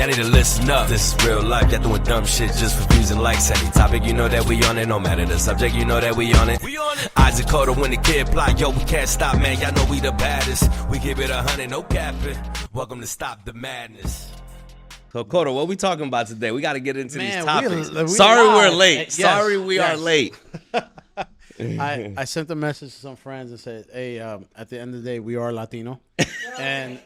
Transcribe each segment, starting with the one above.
Y'all need to listen up. This is real life. Y'all doing dumb shit just for views and likes. Any topic, you know that we on it. No matter the subject, you know that we on it. We on it. Isaac Carter when the kid plot. Yo, we can't stop, man. Y'all know we the baddest. We give it 100, no capping. Welcome to Stop the Madness. So, Carter, what we talking about today? We got to get into these topics. We Sorry live. we're late. Yes, Sorry we are late. I sent a message to some friends and said, "Hey, at the end of the day, we are Latino, and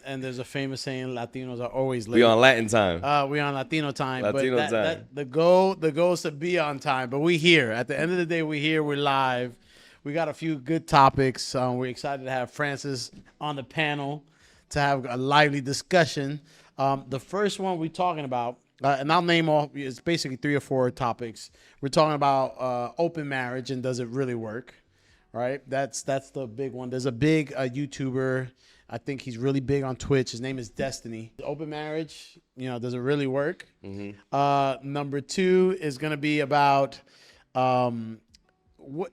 there's a famous saying: Latinos are always late. We on Latin time. We on Latino time. Latino but time. the goal is to be on time. But we here. At the end of the day, we here. We're live. We got a few good topics. We're excited to have Francis on the panel to have a lively discussion. The first one we're talking about. And I'll name all. It's basically 3 or 4 topics. We're talking about open marriage and does it really work, right? That's the big one. There's a big YouTuber. I think he's really big on Twitch. His name is Destiny. Open marriage, does it really work? Mm-hmm. Number 2 is going to be about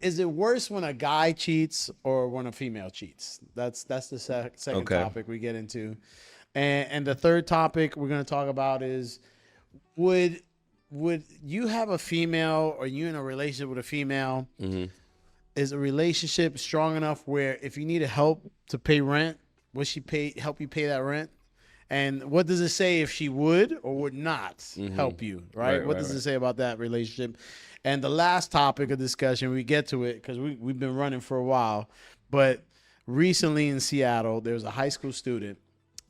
is it worse when a guy cheats or when a female cheats? That's the second topic we get into, and the third topic we're going to talk about is. Would you have a female or you in a relationship with a female? Mm-hmm. Is a relationship strong enough where if you needed help to pay rent, would she help you pay that rent? And what does it say if she would or would not help you, right? What does it say about that relationship? And the last topic of discussion, we get to it because we've been running for a while, but recently in Seattle, there was a high school student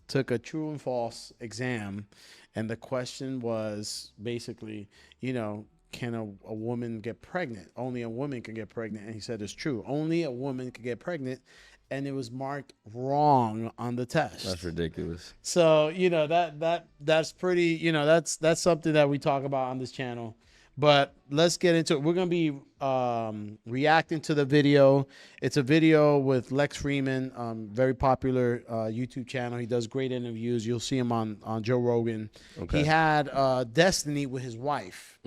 took a true and false exam. And the question was basically, can a woman get pregnant? Only a woman can get pregnant. And he said it's true. Only a woman can get pregnant. And it was marked wrong on the test. That's ridiculous. So, that's pretty, that's something that we talk about on this channel. But let's get into it. We're going to be reacting to the video. It's a video with Lex Freeman, very popular YouTube channel. He does great interviews. You'll see him on Joe Rogan. Okay. He had Destiny with his wife,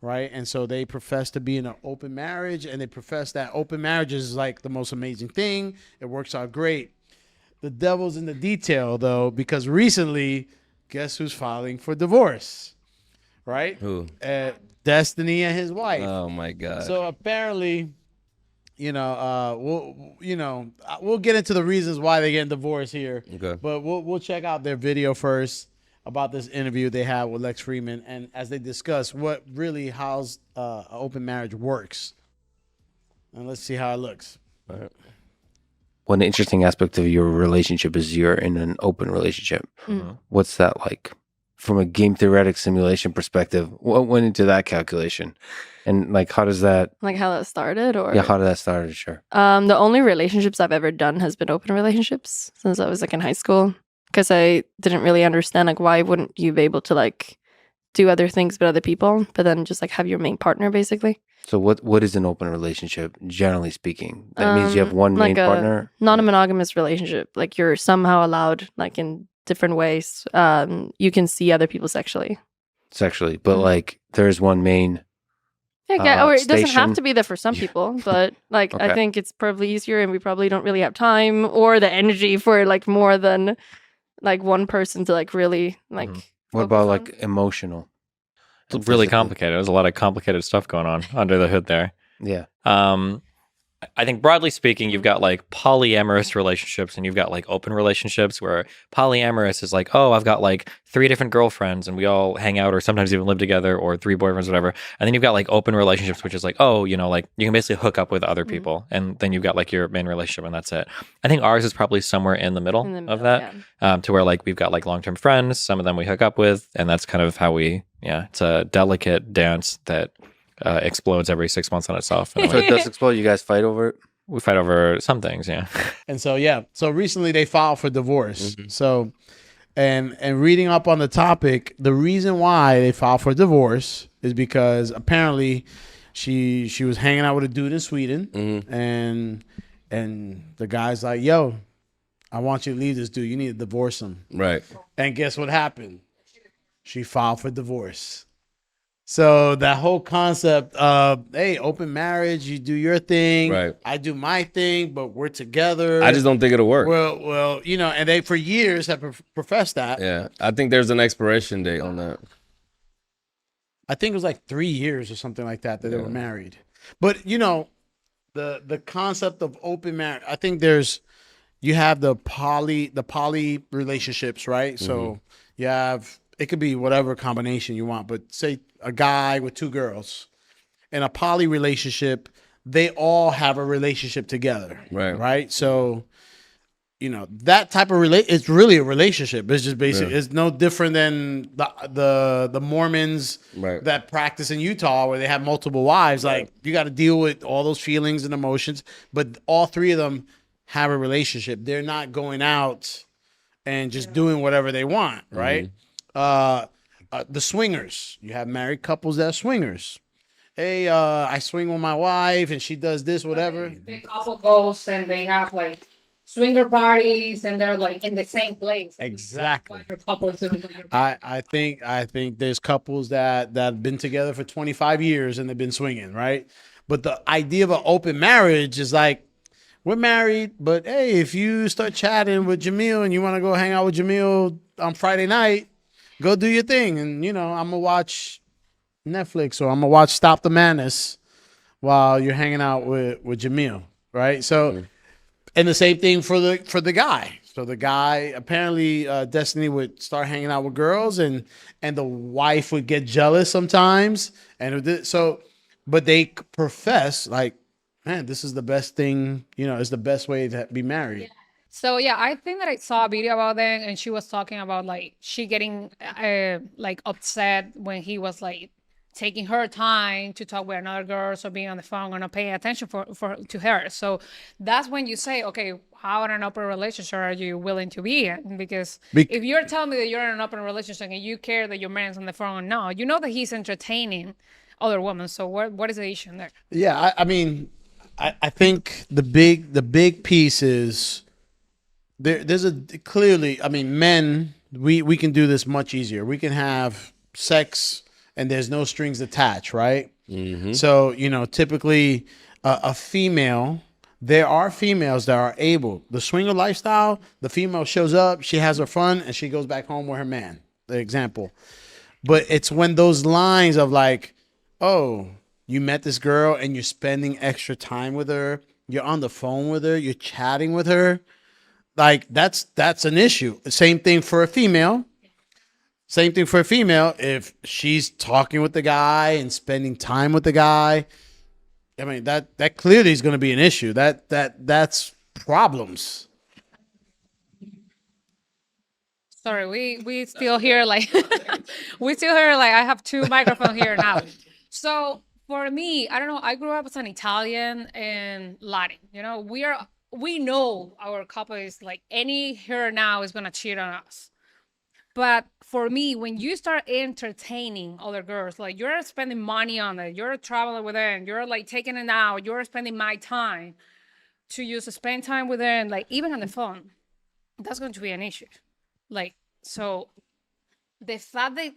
right? And so they profess to be in an open marriage, and they profess that open marriage is like the most amazing thing. It works out great. The devil's in the detail, though, because recently, guess who's filing for divorce, right? Who? Destiny and his wife. Oh my God! So apparently, we'll get into the reasons why they're getting divorced here. Okay. But we'll check out their video first about this interview they had with Lex Freeman, and as they discuss how open marriage works, and let's see how it looks. All right. One interesting aspect of your relationship is you're in an open relationship. Mm-hmm. What's that like? From a game theoretic simulation perspective, what went into that calculation? And how does that... how that started? Or yeah, how did that start? Sure. The only relationships I've ever done has been open relationships since I was in high school. Because I didn't really understand why wouldn't you be able to do other things with other people, but then just have your main partner basically. So what is an open relationship, generally speaking? That means you have one main partner? Non-monogamous relationship. You're somehow allowed in different ways. You can see other people sexually, but there's one main or it doesn't have to be there for some people, but okay. I think it's probably easier, and we probably don't really have time or the energy for more than one person to really what about emotional? It's really complicated. There's a lot of complicated stuff going on under the hood there. Yeah. I think broadly speaking, you've got polyamorous relationships and you've got open relationships where polyamorous is I've got 3 different girlfriends and we all hang out or sometimes even live together, or 3 boyfriends, whatever. And then you've got open relationships, which is you can basically hook up with other people, and then you've got your main relationship and that's it. I think ours is probably somewhere in the middle of that, to where we've got long-term friends. Some of them we hook up with, and that's kind of how it's a delicate dance that explodes every 6 months on itself. So it does explode. You guys fight over it? We fight over some things, yeah. And so recently they filed for divorce. Mm-hmm. So, and reading up on the topic, the reason why they filed for divorce is because apparently she was hanging out with a dude in Sweden, and the guy's like, "Yo, I want you to leave this dude. You need to divorce him." Right. And guess what happened? She filed for divorce. So that whole concept of, hey, open marriage, you do your thing, Right. I do my thing, but we're together. I just don't think it'll work. Well, and they for years have professed that. Yeah, I think there's an expiration date on that. I think it was like 3 years or something like that they were married. But the concept of open marriage, I think you have the poly relationships, right? So you have, it could be whatever combination you want, but say a guy with 2 girls in a poly relationship, they all have a relationship together, right? So that type of it's really a relationship. It's just basic. It's no different than the Mormons that practice in Utah where they have multiple wives. Like you got to deal with all those feelings and emotions, but all 3 of them have a relationship. They're not going out and just doing whatever they want, right? The swingers, you have married couples that are swingers. Hey, I swing with my wife and she does this, whatever. The couple goes and they have like swinger parties and they're like in the same place. Exactly. Couples. I think there's couples that have been together for 25 years and they've been swinging, right? But the idea of an open marriage is like, we're married, but hey, if you start chatting with Jamil and you want to go hang out with Jamil on Friday night, go do your thing. And, I'm going to watch Netflix or I'm going to watch Stop the Madness while you're hanging out with Jamil, right? So, and the same thing for the guy. So the guy, apparently Destiny would start hanging out with girls and the wife would get jealous sometimes. But they profess like, man, this is the best thing, it's the best way to be married. So yeah, I think that I saw a video about that, and she was talking about like she getting like upset when he was like taking her time to talk with another girl, or being on the phone or not paying attention to her. So that's when you say, okay, how in an open relationship are you willing to be in? Because if you're telling me that you're in an open relationship and you care that your man's on the phone or no, you know that he's entertaining other women. So what is the issue there? Yeah, I mean, I think the big piece is there's clearly, I mean, men, we can do this much easier. We can have sex and there's no strings attached, right? So, typically a female, there are females that are able, the swinger lifestyle, the female shows up, she has her fun and she goes back home with her man, the example. But it's when those lines of like, oh, you met this girl and you're spending extra time with her, you're on the phone with her, you're chatting with her, like that's an issue. Same thing for a female. If she's talking with the guy and spending time with the guy, I mean that clearly is going to be an issue. That's problems. Sorry, we still hear like I have 2 microphones here now. So for me, I don't know. I grew up as an Italian and Latin. We know our couple is like any here now is gonna cheat on us. But for me, when you start entertaining other girls, like you're spending money on it, you're traveling with them, you're like taking it out, you're spending my time to use to spend time with them, like even on the phone, that's going to be an issue. Like, so the fact that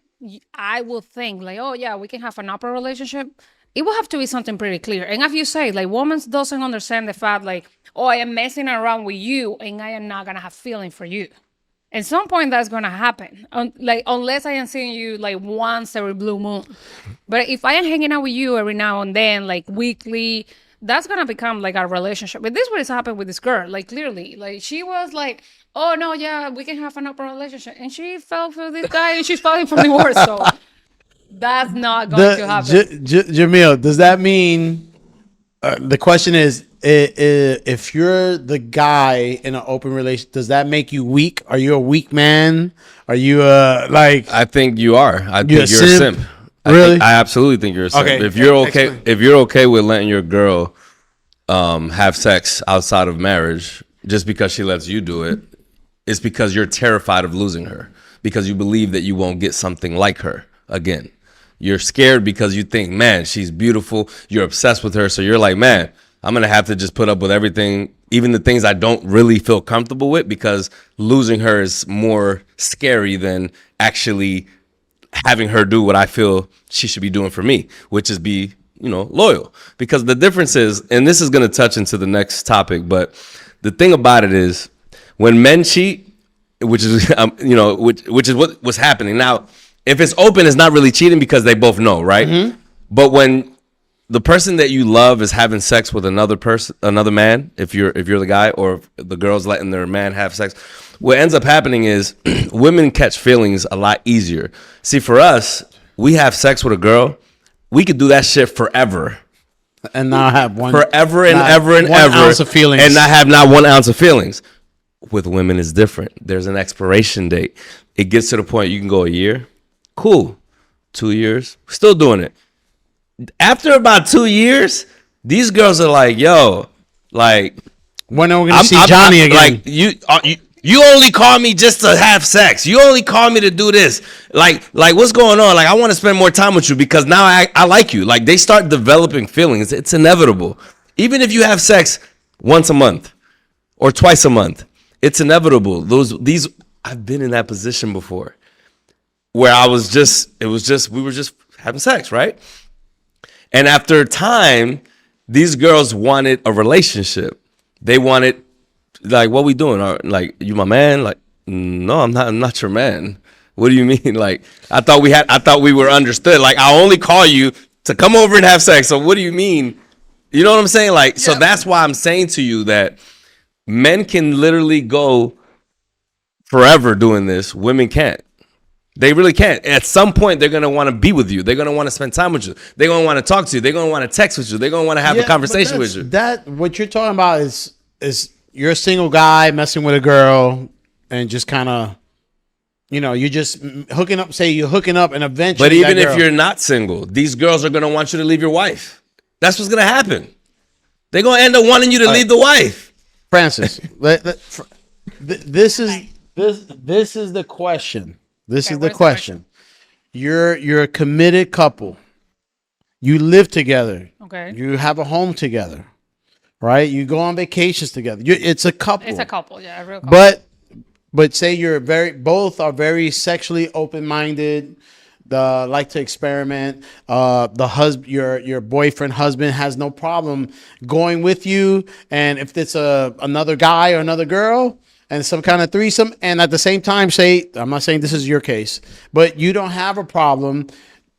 I will think like, oh yeah, we can have an open relationship, it will have to be something pretty clear. And as you say, like women doesn't understand the fact like, oh, I am messing around with you and I am not gonna have feeling for you. At some point that's gonna happen. Like unless I am seeing you like once every blue moon. But if I am hanging out with you every now and then, like weekly, that's gonna become like a relationship. But this is what has happened with this girl. Like clearly, like she was like, oh no, yeah, we can have an open relationship, and she fell for this guy, and she's falling for divorce. So that's not going to happen. Jamil, does that mean? The question is, if you're the guy in an open relationship, does that make you weak? Are you a weak man? Are you like? I think you are. I think you're a simp. Really? I absolutely think you're a simp. Okay, If you're okay, explain. if you're okay with letting your girl have sex outside of marriage just because she lets you do it, it's because you're terrified of losing her, because you believe that you won't get something like her again. You're scared because you think, man, she's beautiful. You're obsessed with her. So you're like, man, I'm going to have to just put up with everything, even the things I don't really feel comfortable with, because losing her is more scary than actually having her do what I feel she should be doing for me, which is be, loyal. Because the difference is, and this is going to touch into the next topic, but the thing about it is when men cheat, which is, which is what was happening. Now, if it's open, it's not really cheating because they both know, right? Mm-hmm. But when the person that you love is having sex with another man, if you're the guy, or if the girl's letting their man have sex, what ends up happening is women catch feelings a lot easier. See, for us, we have sex with a girl, we could do that shit forever. And now have one forever and ever and ever ounce of feelings. And not have not 1 ounce of feelings. With women, it's different. There's an expiration date. It gets to the point you can go a year. Cool. 2 years. Still doing it. After about 2 years, these girls are like, yo, like, when are we gonna see Johnny again? Like, you only call me just to have sex. You only call me to do this. Like what's going on? Like, I want to spend more time with you because now I like you. Like, they start developing feelings. It's inevitable. Even if you have sex once a month or twice a month, it's inevitable. These I've been in that position before where we were just having sex, right? And after time, these girls wanted a relationship. They wanted, like, what we doing? Like, you my man? Like, no, I'm not your man. What do you mean? Like, I thought we were understood. Like, I only call you to come over and have sex. So what do you mean? You know what I'm saying? Like, so that's why I'm saying to you that men can literally go forever doing this. Women can't. They really can't. At some point, they're going to want to be with you. They're going to want to spend time with you. They're going to want to talk to you. They're going to want to text with you. They're going to want to have a conversation with you. That what you're talking about is you're a single guy messing with a girl and just kind of, you're just hooking up. Say you're hooking up and eventually. But even if you're not single, these girls are going to want you to leave your wife. That's what's going to happen. They're going to end up wanting you to leave the wife. Francis, this is the question. This is the question. You're a committed couple. You live together. Okay. You have a home together, right? You go on vacations together. It's a couple. It's a couple, yeah, a real couple. But say both are very sexually open-minded. Like to experiment. Your boyfriend, husband has no problem going with you, and if it's another guy or another girl and some kind of threesome, and at the same time, I'm not saying this is your case, but you don't have a problem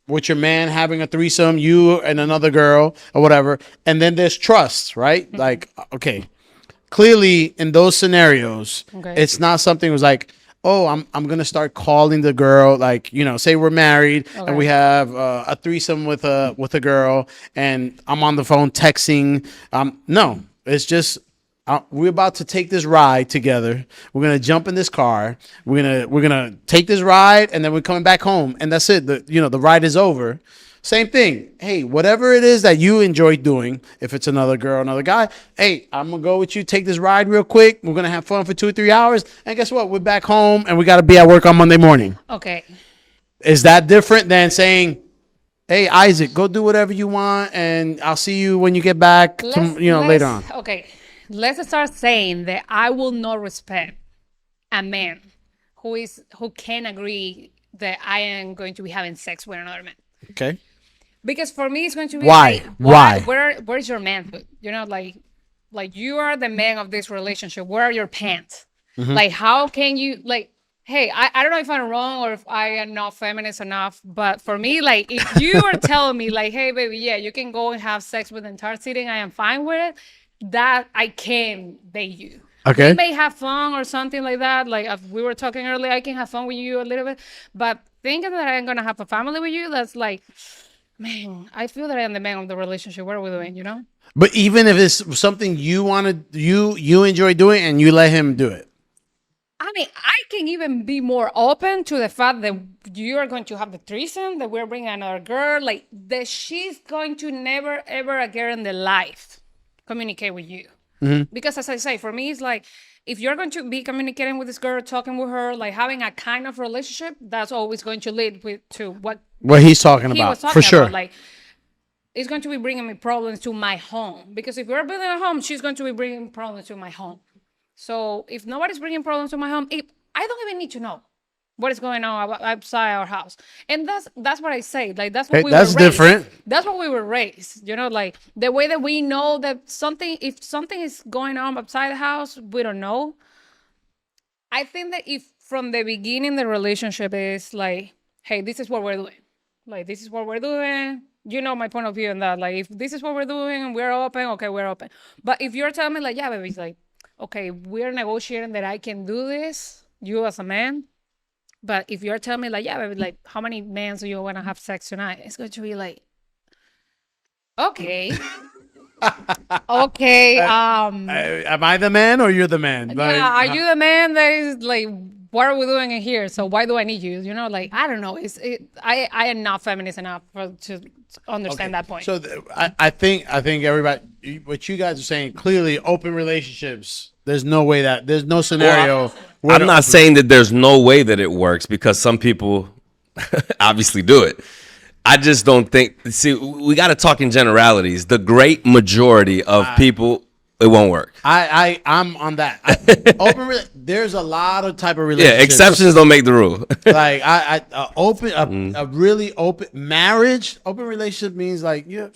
with your man having a threesome, you and another girl or whatever, and then there's trust, right? Like, okay, clearly in those scenarios, it's not something that was like, oh, I'm gonna start calling the girl, like, say we're married and we have a threesome with a girl, and I'm on the phone texting. No, it's just we're about to take this ride together. We're gonna jump in this car. We're gonna take this ride, and then we're coming back home, and that's it. The ride is over. Same thing. Hey, whatever it is that you enjoy doing, if it's another girl, another guy, hey, I'm going to go with you, take this ride real quick. We're going to have fun for 2 or 3 hours. And guess what? We're back home and we got to be at work on Monday morning. Okay. Is that different than saying, hey, Isaac, go do whatever you want and I'll see you when you get back, later on? Okay. Let's start saying that I will not respect a man who can agree that I am going to be having sex with another man. Okay. Because for me, it's going to be why? Where's your manhood? Like you are the man of this relationship. Where are your pants? Mm-hmm. Like, how can you hey, I don't know if I'm wrong or if I am not feminist enough, but for me, like, if you are telling me like, hey, baby, yeah, you can go and have sex with the entire sitting, I am fine with it. That I can date you. Okay. We may have fun or something like that. Like if we were talking earlier, I can have fun with you a little bit, but thinking that I'm gonna have a family with you, that's like, man, I feel that I am the man of the relationship. What are we doing, But even if it's something you want to, you enjoy doing and you let him do it. I mean, I can even be more open to the fact that you are going to have the threesome, that we're bringing another girl, like that she's going to never, ever again in the life communicate with you. Mm-hmm. Because as I say, for me, it's like, if you're going to be communicating with this girl, talking with her, like having a kind of relationship, that's always going to lead to what he's talking about. For sure. Like, it's going to be bringing me problems to my home. Because if we're building a home, she's going to be bringing problems to my home. So if nobody's bringing problems to my home, I don't even need to know. what is going on outside our house. And that's what I say. Like that's what we that's were raised. different. That's what we were raised. You know, like the way that we know that if something is going on outside the house, we don't know. I think that if from the beginning the relationship is like, hey, this is what we're doing. Like this is what we're doing. You know my point of view on that. Like if this is what we're doing and we're open, okay, we're open. But if you're telling me like, yeah, baby, it's like, okay, we're negotiating that I can do this, you as a man. But if you're telling me like, yeah, baby, like how many men do you want to have sex tonight? It's going to be like, okay. Okay. Am I the man or you're the man? Like, Yeah, are you the man that is like, what are we doing in here? So why do I need you? You know, like I don't know. I am not feminist enough to understand that point. So I think everybody, what you guys are saying, clearly open relationships. There's no way there's no scenario. I'm not saying that there's no way that it works, because some people obviously do it. I just don't think. See, we got to talk in generalities. The great majority of people, it won't work. I'm on that. There's a lot of type of relationships. Yeah, exceptions don't make the rule. Like a really open marriage. Open relationship means like you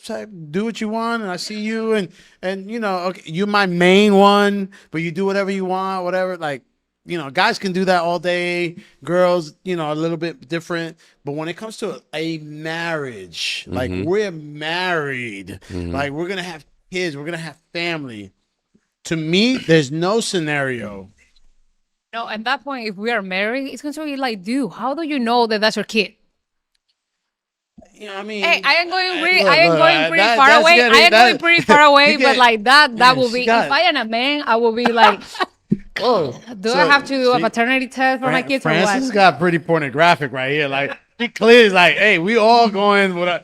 do what you want, and I see you, and you know, okay, you're my main one, but you do whatever you want, whatever. Like, you know, guys can do that all day. Girls, you know, a little bit different. But when it comes to a marriage, like we're married, like we're gonna have kids, we're gonna have family. To me, there's no scenario. No, at that point, if we are married, it's going to be like, dude, how do you know that that's your kid? You know what I mean? Hey, I am going pretty, that's far away. getting- I am that- going pretty far away, but like that Yeah, will she be. If got it. I am a man, I will be like, Whoa. do I have to do a paternity test for my kids or Francis what? got pretty pornographic right here. Like he clearly is like, hey, we all going with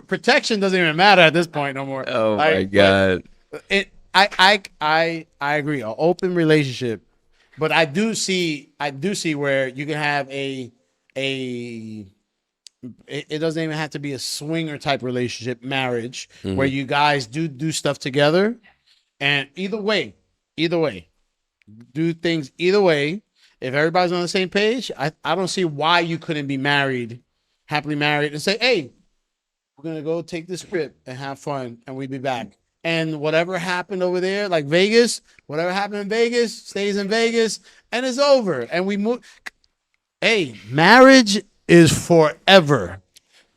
protection doesn't even matter at this point no more. Oh Like, my God. I agree. An open relationship, but I do see where you can have it doesn't even have to be a swinger type relationship, marriage, where you guys do stuff together, and either way, do things either way. If everybody's on the same page, I don't see why you couldn't be happily married, and say, hey, we're gonna go take this trip and have fun, and we'll be back. And whatever happened over there, like Vegas, whatever happened in Vegas stays in Vegas, and it's over. And we move. Hey, marriage is forever.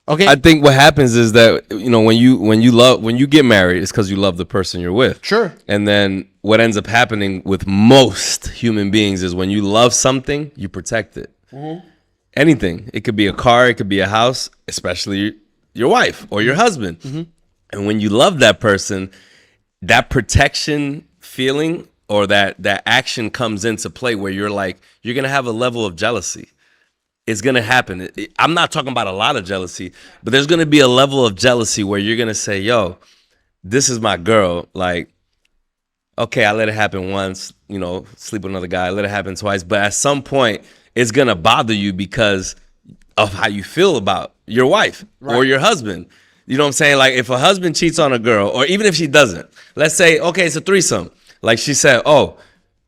Okay. I think what happens is that, you know, when you get married, it's because you love the person you're with. Sure. And then what ends up happening with most human beings is when you love something, you protect it. Anything. It could be a car, it could be a house, especially your wife or your husband. And when you love that person, that protection feeling or that action comes into play where you're going to have a level of jealousy. It's going to happen. I'm not talking about a lot of jealousy, but there's going to be a level of jealousy where you're going to say, yo, this is my girl. Like, okay, I let it happen once, you know, sleep with another guy, I let it happen twice. But at some point, it's going to bother you because of how you feel about your wife or your husband. You know what I'm saying? Like if a husband cheats on a girl, or even if she doesn't, let's say, okay, it's a threesome. Like she said, oh,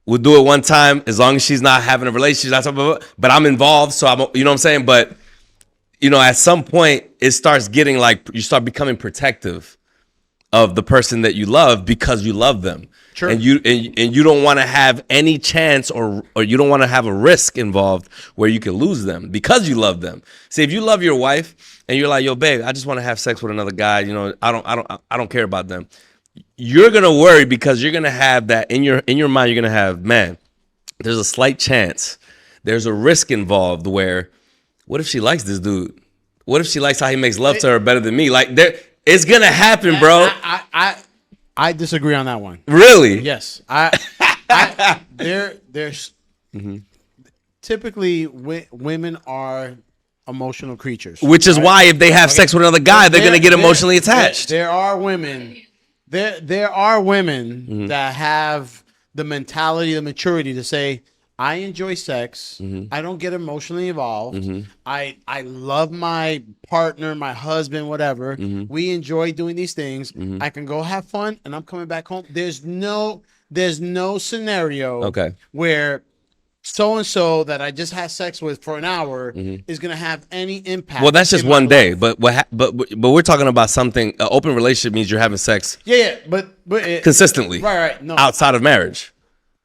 we'll do it one time as long as she's not having a relationship, but I'm involved. So you know what I'm saying? But, you know, at some point it starts getting like, you start becoming protective of the person that you love because you love them. Sure. And you don't want to have any chance or you don't want to have a risk involved where you can lose them because you love them. See, if you love your wife and you're like, yo, babe, I just want to have sex with another guy, you know, I don't care about them. You're gonna worry because you're gonna have that in your mind. You're gonna have, man, there's a slight chance, there's a risk involved where, what if she likes this dude? What if she likes how he makes love to her better than me? Like it's gonna happen, bro. I disagree on that one. Really? Yes. There's typically women are emotional creatures. Which is why if they have sex with another guy, they're gonna get emotionally attached. There are women. There are women that have the mentality, the maturity to say, I enjoy sex. I don't get emotionally involved. I love my partner, my husband, whatever. We enjoy doing these things. I can go have fun and I'm coming back home. There's no scenario Okay. where so and so that I just had sex with for an hour is gonna have any impact. Well, that's just in my one day, life. but we're talking about something. An open relationship means you're having sex Yeah, but consistently, right. No, outside of marriage.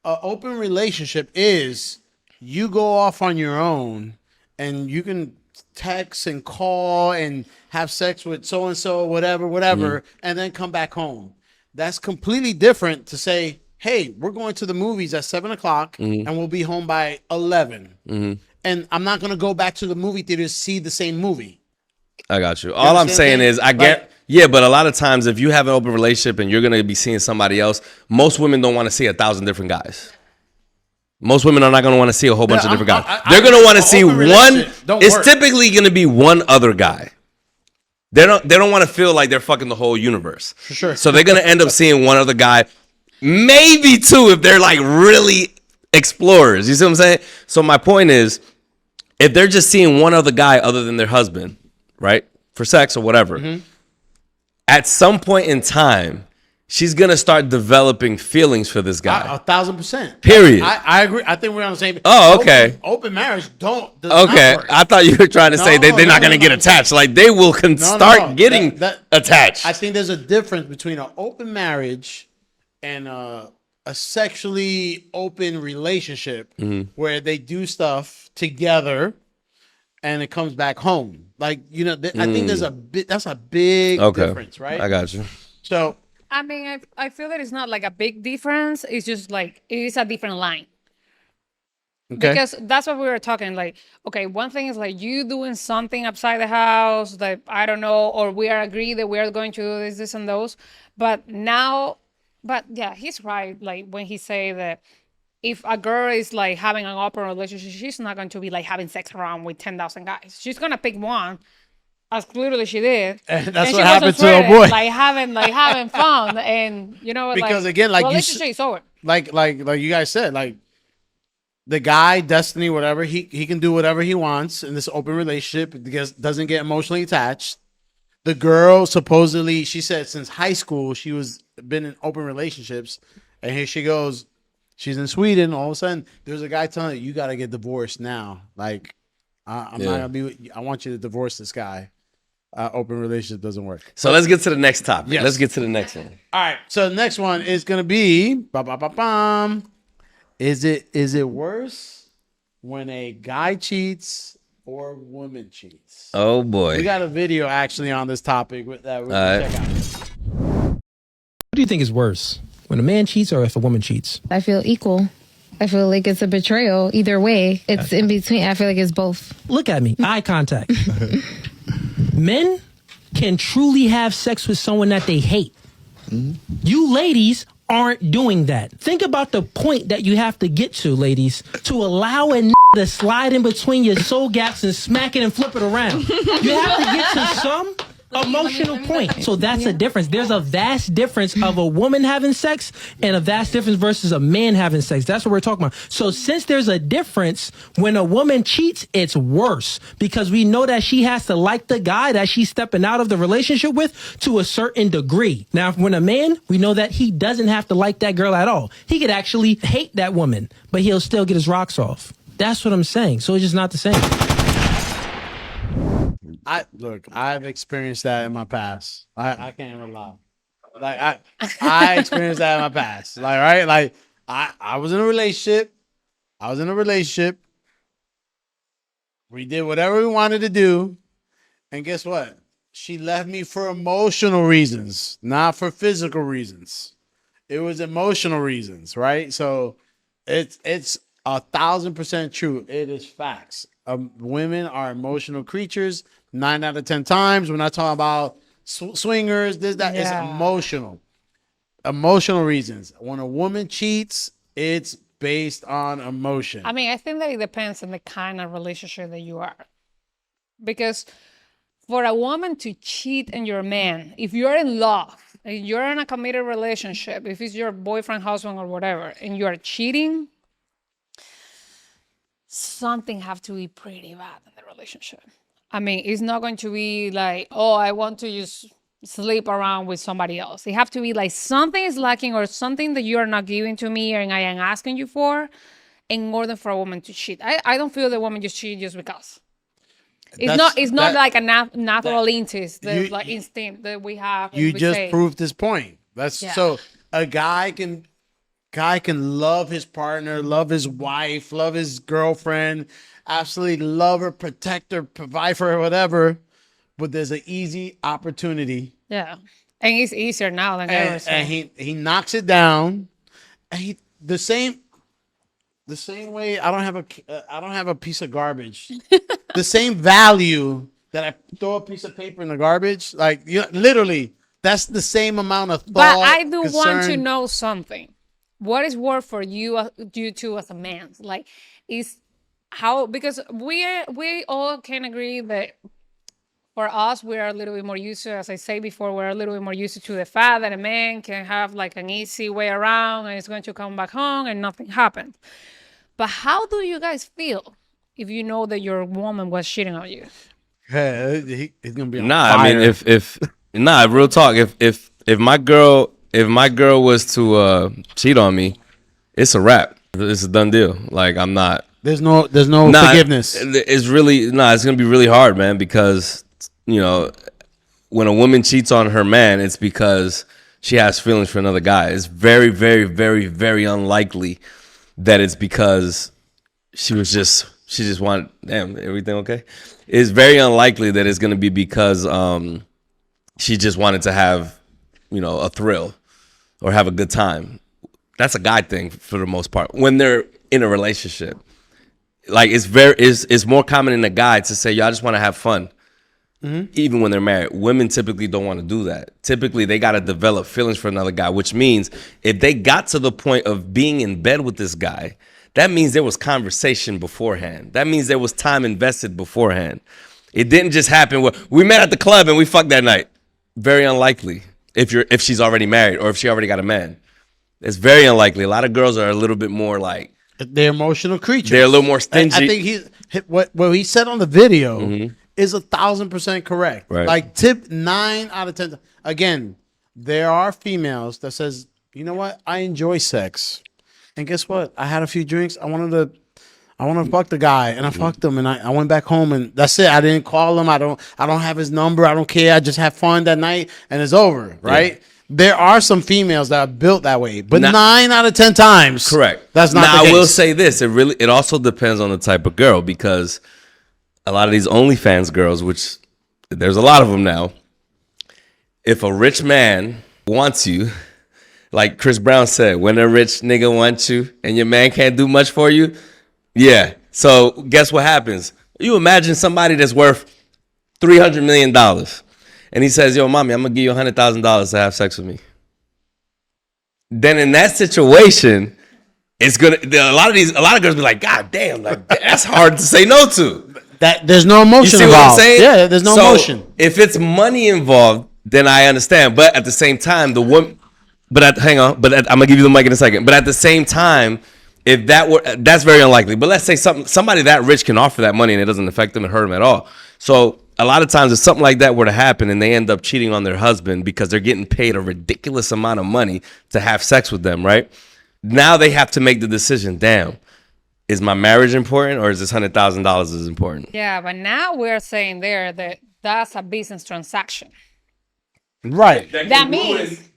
an open relationship is you go off on your own and you can text and call and have sex with so and so, whatever, and then come back home. That's completely different to say, hey, we're going to the movies at 7:00 and we'll be home by 11. And I'm not gonna go back to the movie theater to see the same movie. I got you. All I'm saying is, I get, yeah, but a lot of times if you have an open relationship and you're gonna be seeing somebody else, most women don't want to see 1,000 different guys. Most women are not going to want to see a whole bunch of different guys. They're going to want to see one. It's typically going to be one other guy. They don't want to feel like they're fucking the whole universe. For sure. So they're going to end up seeing one other guy, maybe two if they're like really explorers. You see what I'm saying? So my point is, if they're just seeing one other guy other than their husband, right, for sex or whatever, at some point in time, she's gonna start developing feelings for this guy. 1,000%. Period. I agree. I think we're on the same. Oh, okay. Open marriage does Okay, not work. I thought you were trying to say they're not gonna get attached. Like they will start getting attached. I think there's a difference between an open marriage and a sexually open relationship where they do stuff together and it comes back home. Like I think there's that's a big difference, right? I got you. So. I mean, I feel that it's not like a big difference. It's just like it is a different line. Okay. Because that's what we were talking. Like, okay, one thing is like you doing something outside the house that I don't know, or we are agreed that we are going to do this, and those. But yeah, he's right. Like when he say that if a girl is like having an open relationship, she's not going to be like having sex around with 10,000 guys. She's gonna pick one. As clearly she did. And that's what happened to her boy. Like having fun. And you know what? Because again, like relationship is over. Like you guys said, like the guy, Destiny, whatever, he can do whatever he wants in this open relationship because doesn't get emotionally attached. The girl, supposedly, she said since high school she been in open relationships, and here she goes. She's in Sweden. All of a sudden, there's a guy telling her, you gotta get divorced now. Like, I'm not gonna be. I want you to divorce this guy. Open relationship doesn't work. So let's get to the next topic. Yes. Let's get to the next one. All right. So the next one is gonna be Is it worse when a guy cheats or a woman cheats? Oh boy. We got a video actually on this topic that we're gonna check out. What do you think is worse, when a man cheats or if a woman cheats? I feel equal. I feel like it's a betrayal. Either way, it's in between. I feel like it's both. Look at me. Eye contact. Men can truly have sex with someone that they hate. You ladies aren't doing that. Think about the point that you have to get to, ladies, to allow a to slide in between your soul gaps and smack it and flip it around. You have to get to some emotional point. So that's a difference. There's a vast difference of a woman having sex and a vast difference versus a man having sex. That's what we're talking about. So since there's a difference, when a woman cheats, it's worse because we know that she has to like the guy that she's stepping out of the relationship with to a certain degree. Now, when a man, we know that he doesn't have to like that girl at all. He could actually hate that woman, but he'll still get his rocks off. That's what I'm saying. So it's just not the same. I've experienced that in my past. I can't even lie. Like I experienced that in my past. Like, right? Like I was in a relationship. We did whatever we wanted to do. And guess what? She left me for emotional reasons, not for physical reasons. It was emotional reasons, right? So it's 1,000% true. It is facts. Women are emotional creatures. 9 out of 10 times, we're not talking about swingers. It's emotional. Emotional reasons. When a woman cheats, it's based on emotion. I mean, I think that it depends on the kind of relationship that you are. Because for a woman to cheat on your man, if you're in love, and you're in a committed relationship, if it's your boyfriend, husband, or whatever, and you are cheating, something have to be pretty bad in the relationship. I mean, it's not going to be like, oh, I want to just sleep around with somebody else. It have to be like something is lacking or something that you are not giving to me and I am asking you for. in order for a woman to cheat. I don't feel the woman just cheat just because. That's- It's not that- like a natural instinct, you- like instinct that we have. when You we just say- proved this point. That's Yeah. so a guy can love his partner, love his wife, love his girlfriend, absolutely love her, protect her, provide for her, whatever. But there's an easy opportunity, Yeah, and it's easier now than ever. So. and he knocks it down. And he the same way. I don't have a piece of garbage. The same value that I throw a piece of paper in the garbage, like literally, that's the same amount of thought. But I do want to concern. know something. What is worth for you, you two as a man? Like, is how because we all can agree that for us we are a little bit more used to, as I say before, we're a little bit more used to the fact that a man can have like an easy way around and he's going to come back home and nothing happens. But how do you guys feel if you know that your woman was cheating on you? Yeah, he's gonna be on Nah, fire. I mean, if real talk, if my girl was to cheat on me, it's a wrap. It's a done deal. Like I'm not. There's no forgiveness. It's really It's gonna be really hard, man, because when a woman cheats on her man, it's because she has feelings for another guy. It's very, very, very, very unlikely that it's because she just wanted. Damn, everything okay? It's very unlikely that it's gonna be because she just wanted to have a thrill or have a good time. That's a guy thing for the most part. When they're in a relationship, like it's more common in a guy to say, "Yo, I just want to have fun." Even when they're married, women typically don't want to do that. Typically, they got to develop feelings for another guy, which means if they got to the point of being in bed with this guy, that means there was conversation beforehand. That means there was time invested beforehand. It didn't just happen where we met at the club and we fucked that night. Very unlikely if she's already married or if she already got a man. It's very unlikely. A lot of girls are a little bit more like They're emotional creatures. they're a little more stingy. I think what he said on the video is 1,000% correct. Right. Like tip 9 out of 10. Again, there are females that says, you know what, I enjoy sex, and guess what? I had a few drinks. I wanted to fuck the guy, and I fucked him, and I went back home, and that's it. I didn't call him. I don't have his number. I don't care. I just had fun that night, and it's over. Right. Yeah. There are some females that are built that way, but 9 out of 10 times, correct. That's not now, the case. I will say this: it also depends on the type of girl, because a lot of these OnlyFans girls, which there's a lot of them now, if a rich man wants you, like Chris Brown said, when a rich nigga wants you and your man can't do much for you, yeah. So guess what happens? You imagine somebody that's worth $300 million, and he says, "Yo, mommy, I'm gonna give you $100,000 to have sex with me." Then in that situation, it's gonna a lot of girls be like, "God damn, like that's hard to say no to." That there's no emotion You see involved. what I'm saying? Yeah, there's no emotion. If it's money involved, then I understand. But at the same time, the woman. Hang on. I'm gonna give you the mic in a second. But at the same time, if that's very unlikely. But let's say somebody that rich can offer that money and it doesn't affect them and hurt them at all. So a lot of times, if something like that were to happen and they end up cheating on their husband because they're getting paid a ridiculous amount of money to have sex with them, right? Now they have to make the decision. Damn. Is my marriage important, or is this $100,000 is important? Yeah, but now we're saying there that that's a business transaction. Right. That means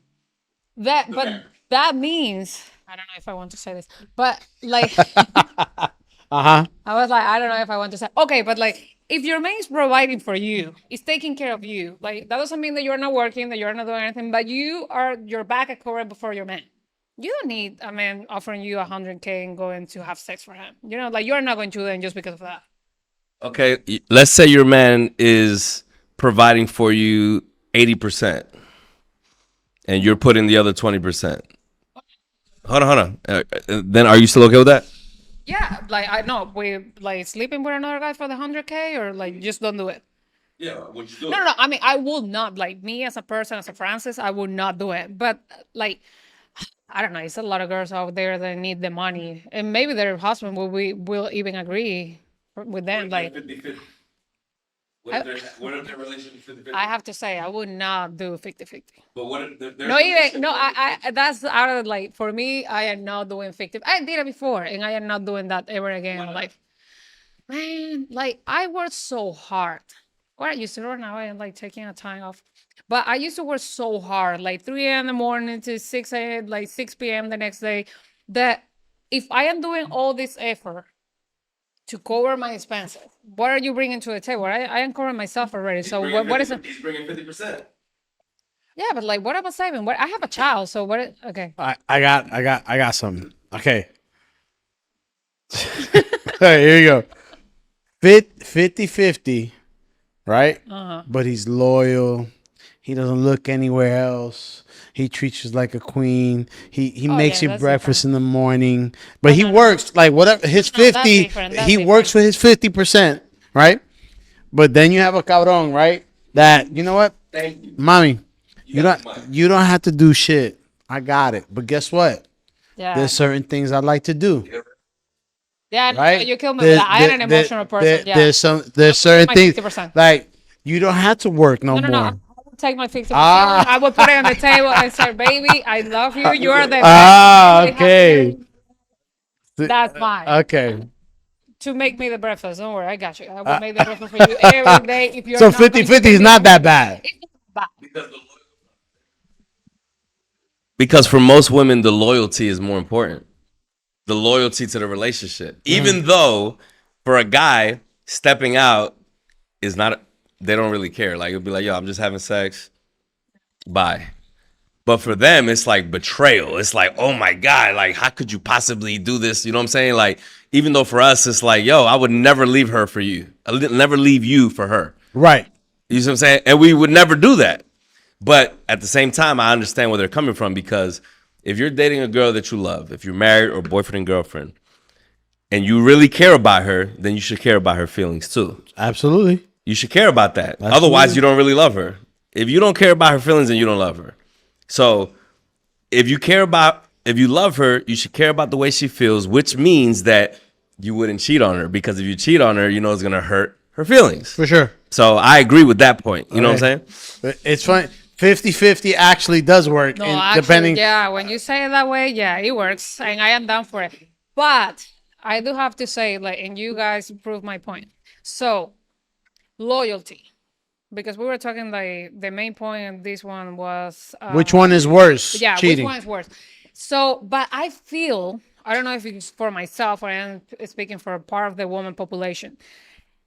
that, but that means I don't know if I want to say this, but like, I was like, I don't know if I want to say. Okay, but like, if your man is providing for you, is taking care of you, like that doesn't mean that you're not working, that you're not doing anything, but your back is covered before your man. You don't need a man offering you $100K and going to have sex for him. Like you're not going to do that just because of that. Okay, let's say your man is providing for you 80%, and you're putting the other 20%. Hold on. Then are you still okay with that? Yeah, like I know we like sleeping with another guy for the $100K, or like just don't do it. Yeah, would you do No. I mean, I will not, like me as a person, as a Francis, I would not do it. But like, I don't know. It's a lot of girls out there that need the money, and maybe their husband will even agree with them. Like, What if their relationship 50-50? I have to say, I would not do 50-50. But what if No, even no. That's out of like for me. I am not doing 50. I did it before, and I am not doing that ever again. Like, man, like I worked so hard. What I used to do now, I am like taking a time off. But I used to work so hard, like 3 a.m. in the morning to 6 a.m., like 6 p.m. the next day. That if I am doing all this effort to cover my expenses, what are you bringing to the table? I am covering myself already. So what is it? He's bringing 50%. Yeah, but like, what am I saving? What I have a child, so what? Okay. I got something. Okay. Hey, here you go. 50-50, right? But he's loyal. He doesn't look anywhere else. He treats you like a queen. He makes you that's breakfast in the morning. But he works like whatever his 50. different. He works with his 50%, right? But then you have a cabron, right? That you know what? Thank you. Mommy, you don't have to do shit. I got it. But guess what? Yeah. There's certain things I like to do. Yeah, no, Right? you kill me with that. I am an emotional person. Yeah. There's certain my things 50%. like you don't have to work no No. more. I would take my 50%. Ah. I would put it on the table and say, "Baby, I love you. You are the Ah, best." okay. That's fine. Okay. To make me the breakfast. Don't worry, I got you. I will make the breakfast for you every day. If you're So not going to 50-50 is give me not that a- bad. It's not bad. Because for most women, the loyalty is more important. The loyalty to the relationship. Even though for a guy, stepping out is not, they don't really care. Like, it'll be like, yo, I'm just having sex. Bye. But for them, it's like betrayal. It's like, oh my God, like, how could you possibly do this? You know what I'm saying? Like, even though for us, it's like, yo, I would never leave her for you. I would never leave you for her. Right. You see what I'm saying? And we would never do that. But at the same time, I understand where they're coming from, because if you're dating a girl that you love, if you're married or boyfriend and girlfriend, and you really care about her, then you should care about her feelings too. Absolutely. You should care about that. Absolutely. Otherwise, you don't really love her. If you don't care about her feelings, then you don't love her. So if you love her, you should care about the way she feels, which means that you wouldn't cheat on her, because if you cheat on her, you know it's going to hurt her feelings. For sure. So I agree with that point. You know what I'm saying? But it's funny. 50-50 actually does work. No, and actually, depending. yeah, when you say it that way, yeah, it works, and I am down for it. But I do have to say, like, and you guys prove my point. So, loyalty, because we were talking like the main point of this one was Which one is worse? yeah, Cheating. which one is worse? So, but I feel, I don't know if it's for myself or I am speaking for a part of the woman population,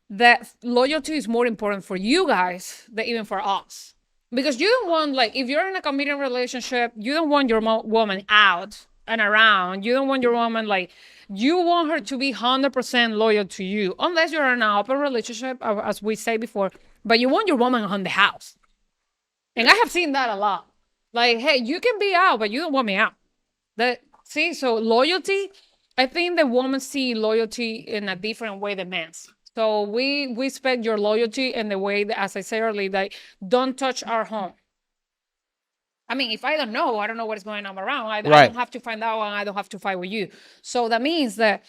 that loyalty is more important for you guys than even for us. Because you don't want, like, if you're in a committed relationship, you don't want your woman out and around. You don't want your woman, like, you want her to be 100% loyal to you, unless you're in an open relationship, as we say before, but you want your woman on the house. And I have seen that a lot. Like, hey, you can be out, but you don't want me out. So loyalty, I think the women see loyalty in a different way than men. So we expect your loyalty in the way that, as I said earlier, that don't touch our home. I mean, if I don't know what is going on around. I don't have to find out, and I don't have to fight with you. So that means that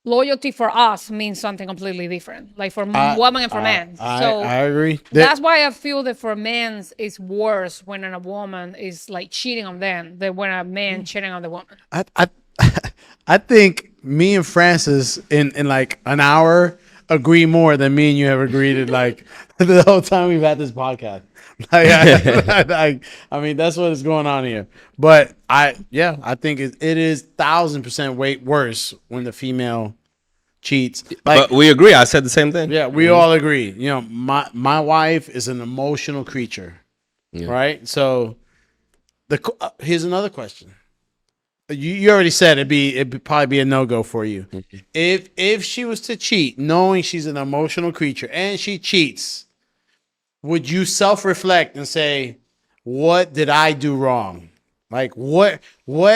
loyalty for us means something completely different, like for women and for men. So I agree. That's why I feel that for men it's worse when a woman is like cheating on them than when a man cheating on the woman. I think me and Francis in like an hour agree more than me and you have agreed in like the whole time we've had this podcast. Like, I mean, that's what is going on here. But I think it is 1,000% worse when the female cheats. Like, But we agree. I said the same thing. yeah, we all agree. You know, my wife is an emotional creature, right? So here's another question. You already said it'd probably be a no-go for you. If she was to cheat, knowing she's an emotional creature and she cheats, would you self-reflect and say, what did I do wrong? Like, what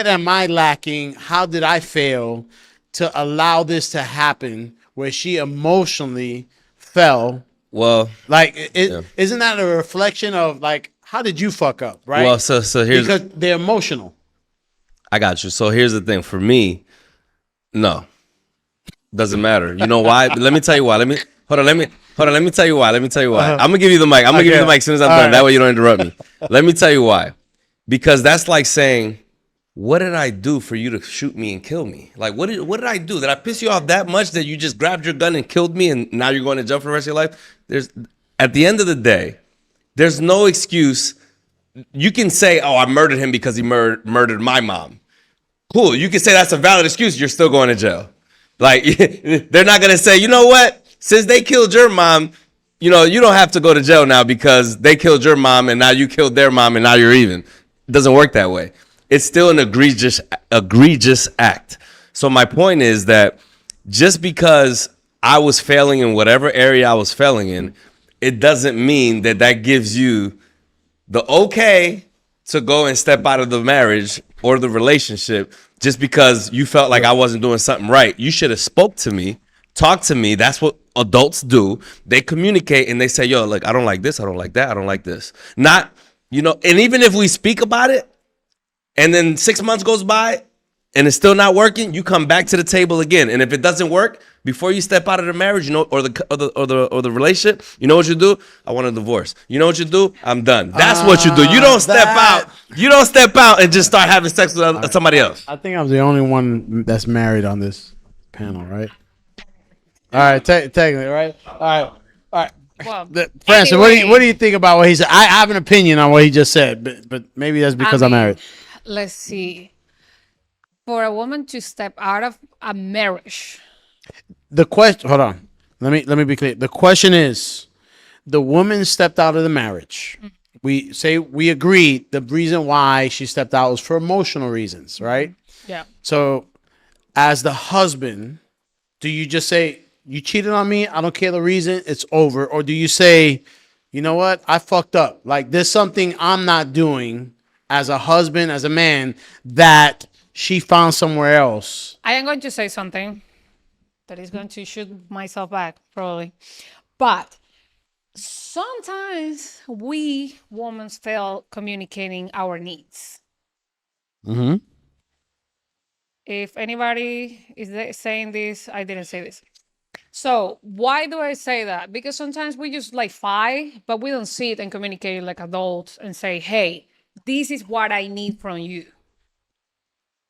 am I lacking? How did I fail to allow this to happen where she emotionally fell? Well, Like, isn't that a reflection of, like, how did you fuck up, right? well, so here's, Because they're emotional. I got you. So here's the thing. For me, no, doesn't matter. You know why? Let me tell you why. Let Hold on, let me tell you why. I'm gonna give you the mic. Give you the mic as soon as I'm done. That way you don't interrupt me. Let me tell you why. Because that's like saying, what did I do for you to shoot me and kill me? Like, what did I do? Did I piss you off that much that you just grabbed your gun and killed me and now you're going to jail for the rest of your life? At the end of the day, there's no excuse. You can say, oh, I murdered him because he murdered my mom. Cool. You can say that's a valid excuse. You're still going to jail. Like, they're not going to say, you know what? Since they killed your mom, you don't have to go to jail now because they killed your mom and now you killed their mom and now you're even. It doesn't work that way. It's still an egregious act. So my point is that just because I was failing in whatever area I was failing in, it doesn't mean that gives you the okay to go and step out of the marriage or the relationship just because you felt like I wasn't doing something right. You should have spoke to me, talked to me. That's what adults do. They communicate and they say, yo, look, I don't like this. I don't like that. I don't like this. Not, and even if we speak about it, and then 6 months goes by and it's still not working, you come back to the table again. And if it doesn't work, before you step out of the marriage, or the relationship, you know what you do? I want a divorce. You know what you do? I'm done. That's what you do. You don't step out. You don't step out and just start having sex with somebody else. I think I'm the only one that's married on this panel, right? All right, technically, right? All right. Well, Francis, anyway, what do you think about what he said? I have an opinion on what he just said, but maybe that's because I'm married. Let's see. For a woman to step out of a marriage, The question. Hold on. Let me be clear. The question is, the woman stepped out of the marriage. We agreed the reason why she stepped out was for emotional reasons, right? yeah. So, as the husband, do you just say, you cheated on me, I don't care the reason, it's over? Or do you say, you know what, I fucked up. Like, there's something I'm not doing as a husband, as a man, that she found somewhere else. I am going to say something that is going to shoot myself back, probably. But sometimes we women fail communicating our needs. Mm-hmm. If anybody is saying this, I didn't say this. So why do I say that? Because sometimes we just like fight, but we don't see it and communicate like adults and say, hey, this is what I need from you.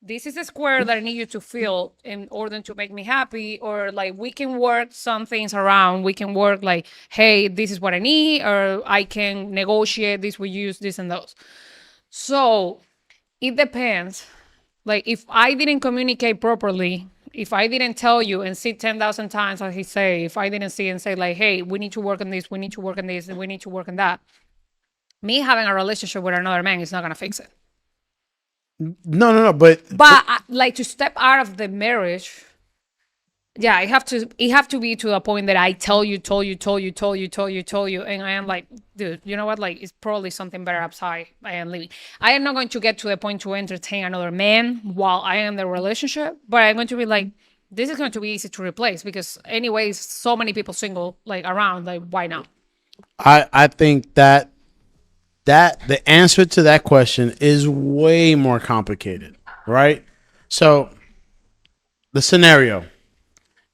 This is a square that I need you to fill in order to make me happy. Or like we can work some things around. We can work like, hey, this is what I need, or I can negotiate this with you, this and those. So it depends. Like if I didn't communicate properly, if I didn't tell you and see 10,000 times, as he say, if I didn't see and say like, hey, we need to work on this, we need to work on this, and we need to work on that, me having a relationship with another man is not going to fix it. No, but like to step out of the marriage, yeah, it have to be to a point that I told you, and I am like, dude, you know what? Like, it's probably something better outside. I am leaving. I am not going to get to the point to entertain another man while I am in the relationship, but I'm going to be like, this is going to be easy to replace because, anyways, so many people single like around. Like, why not? I think that the answer to that question is way more complicated, right? So the scenario,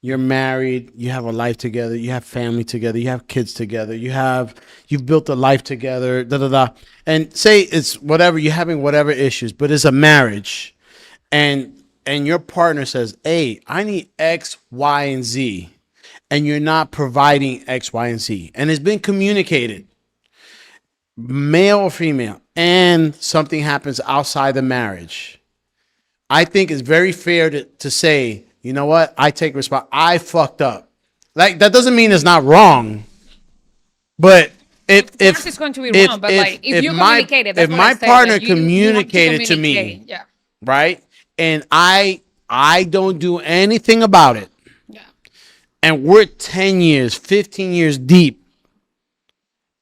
you're married, you have a life together, you have family together, you have kids together, you've built a life together, and say it's whatever, you're having whatever issues, but it's a marriage, and your partner says, hey, I need X, Y, and Z, and you're not providing X, Y, and Z, and it's been communicated, male or female, and something happens outside the marriage, I think it's very fair to say, you know what, I take responsibility. I fucked up. Like, that doesn't mean it's not wrong. But if it's going to be wrong, but like if you communicate it, if my partner communicated to me, yeah, right, and I don't do anything about it, yeah, and we're 10 years, 15 years deep,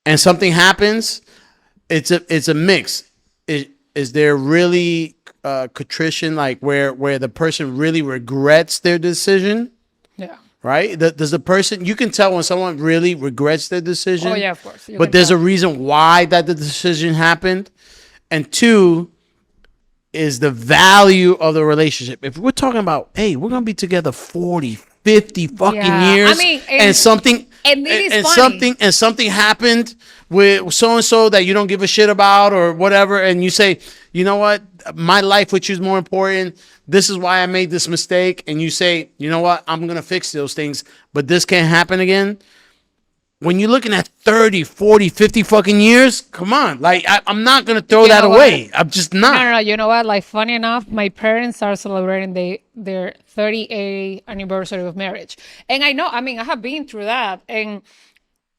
and something happens, it's a mix. Is there really contrition, like where the person really regrets their decision? yeah. Right? Does the person, you can tell when someone really regrets their decision. Oh yeah, of course. But there's a reason why that the decision happened. And two, is the value of the relationship. If we're talking about, hey, we're gonna be together 40, 50 fucking years, I mean, and something And it is funny. something happened with so and so that you don't give a shit about or whatever, and you say, you know what, my life with you is more important. This is why I made this mistake, and you say, you know what, I'm gonna fix those things, but this can't happen again. When you're looking at 30, 40, 50 fucking years, come on. Like, I'm not going to throw that away. I'm just not. No. You know what? Like, funny enough, my parents are celebrating their 38th anniversary of marriage. And I know, I mean, I have been through that. And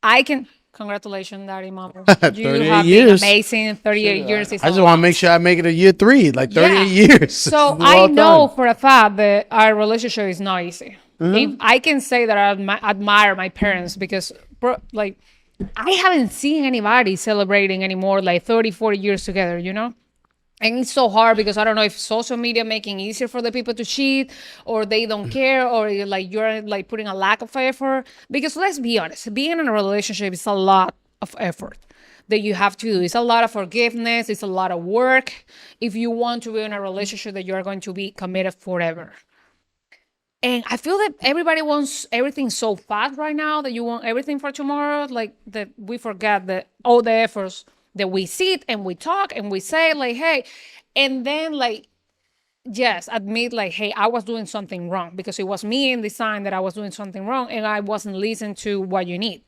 I can, congratulations, Daddy, Mama. You have been amazing. 38 years is I just want to make sure I make it a year 3, like 38 years. So I know for a fact that our relationship is not easy. If I can say that I admire my parents because, bro, like, I haven't seen anybody celebrating anymore, like 30, 40 years together, you know? And it's so hard because I don't know if social media making it easier for the people to cheat or they don't care or like you're like putting a lack of effort. Because let's be honest, being in a relationship is a lot of effort that you have to do. It's a lot of forgiveness. It's a lot of work if you want to be in a relationship that you're going to be committed forever. And I feel that everybody wants everything so fast right now that you want everything for tomorrow. Like that we forget that all the efforts that we sit and we talk and we say like, hey, and then like, yes, admit like, hey, I was doing something wrong because it was me in the sign that I was doing something wrong and I wasn't listening to what you need.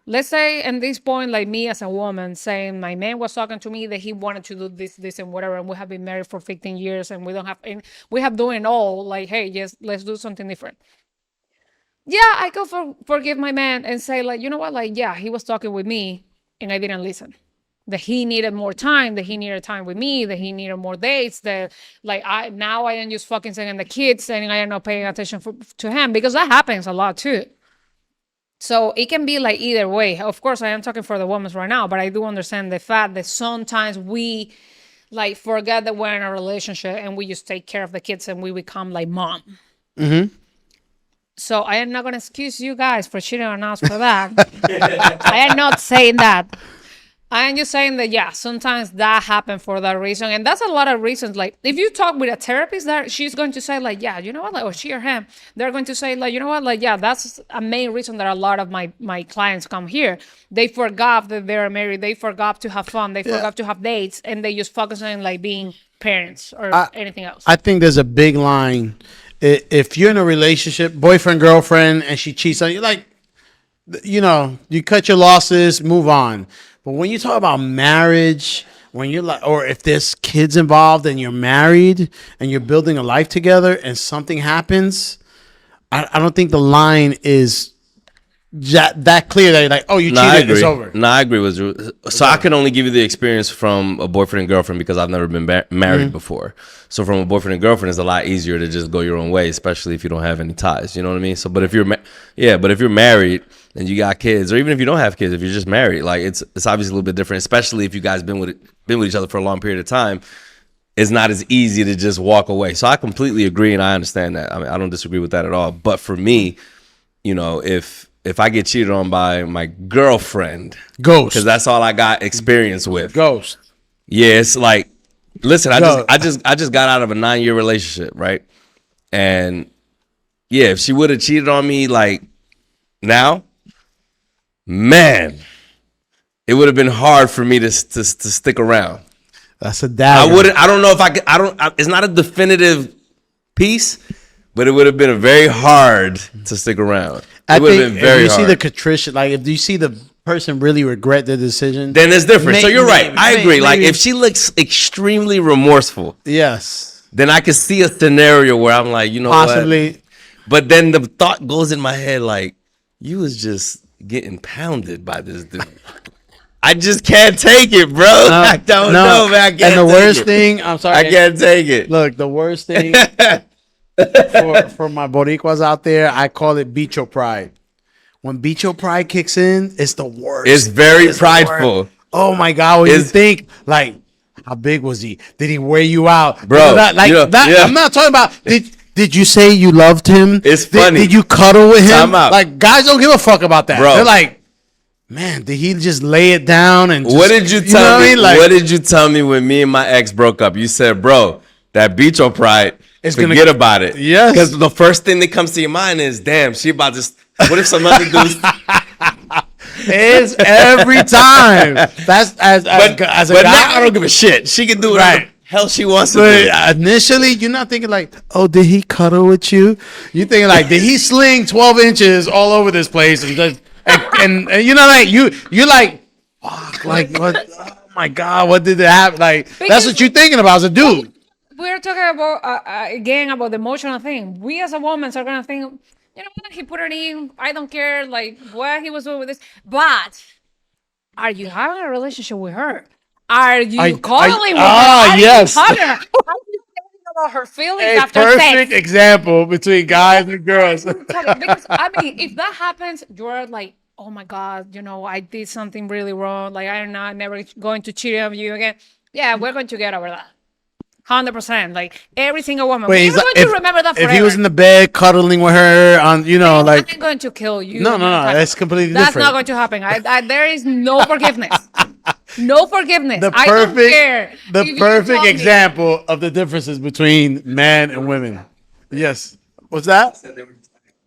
Let's say at this point, like me as a woman saying my man was talking to me that he wanted to do this and whatever, and we have been married for 15 years and we have doing it all like, hey, yes, let's do something different. Yeah, I could forgive my man and say like, you know what, like, yeah, he was talking with me and I didn't listen. That he needed more time, that he needed time with me, that he needed more dates, that like I am just fucking saying the kids and I am not paying attention to him because that happens a lot too. So it can be like either way. Of course, I am talking for the women right now, but I do understand the fact that sometimes we like forget that we're in a relationship and we just take care of the kids and we become like mom. Mm-hmm. So I am not going to excuse you guys for cheating on us for that. I am not saying that. I am just saying that, yeah, sometimes that happens for that reason. And that's a lot of reasons. Like, if you talk with a therapist, that she's going to say, like, yeah, you know what? Like, or she or him, they're going to say, like, you know what? Like, yeah, that's a main reason that a lot of my clients come here. They forgot that they're married. They forgot to have fun. They forgot to have dates. And they just focus on, like, being parents or anything else. I think there's a big line. If you're in a relationship, boyfriend, girlfriend, and she cheats on you, like, you know, you cut your losses, move on. But when you talk about marriage, when you're like, or if there's kids involved and you're married and you're building a life together and something happens, I don't think the line is that clear that you're like, oh, you cheated, it's over. No, I agree with you. So I can only give you the experience from a boyfriend and girlfriend because I've never been married before. So from a boyfriend and girlfriend, it's a lot easier to just go your own way, especially if you don't have any ties. You know what I mean? So, but if you're married and you got kids, or even if you don't have kids, if you're just married, like it's obviously a little bit different, especially if you guys been with each other for a long period of time. It's not as easy to just walk away. So I completely agree and I understand that. I mean, I don't disagree with that at all. But for me, you know, if I get cheated on by my girlfriend, ghost, because that's all I got experience with. Ghost. Yeah, it's like, listen, I just got out of a 9-year relationship, right? And yeah, if she would have cheated on me like now, man, it would have been hard for me to stick around. That's a dagger. I don't know if I could. It's not a definitive piece, but it would have been very hard to stick around. It would have been very hard. If you see the contrition, like if you see the person really regret the decision, then it's different. So you're right. I agree. Like if she looks extremely remorseful, yes, then I could see a scenario where I'm like, you know, possibly. What? But then the thought goes in my head like, you was just getting pounded by this dude. I just can't take it, bro. I don't know, man. I can't and the worst thing, I'm sorry, I can't take it. Look, the worst thing for my Boricuas out there, I call it bicho pride. When bicho pride kicks in, it's the worst. It's very prideful. Oh my God, when you think like, how big was he? Did he wear you out, bro? Like that. I'm not talking about. Did you say you loved him? It's funny. Did you cuddle with him? Time out. Like guys don't give a fuck about that, bro. They're like, man, did he just lay it down and? What did you tell me? What did you tell me when me and my ex broke up? You said, bro, that bicho pride. Forget about it. Yes. Because the first thing that comes to your mind is, damn, she about to. What if some other dudes? It's every time. That's as a But guy. now I don't give a shit. She can do whatever Right. the hell she wants to But do. initially, you're not thinking like, oh, did he cuddle with you? You're thinking like, did he sling 12 inches all over this place? And you know, like you're like, fuck, like what? Oh my god, what did it happen? Like that's what you're thinking about as a dude. We're talking about again about the emotional thing. We as a woman are gonna think, you know what, he put it in. I don't care, like what he was doing with this. But are you having a relationship with her? Are you cuddling with her? Are yes. you hugging her? Are you thinking about her feelings A after perfect sex? example between guys and girls. Because I mean, if that happens, you're like, oh my god, you know, I did something really wrong. Like I'm not never going to cheat on you again. Yeah, we're going to get over that. 100%. Like every single woman. Wait, We're he's going like, to remember that forever. if he was in the bed cuddling with her on, you know, like I'm going to kill you. no, that's completely That's different. not going to happen. There is no forgiveness. No forgiveness. The I don't care. the if you perfect tell me. example of the differences between men and women. Yes. What's that?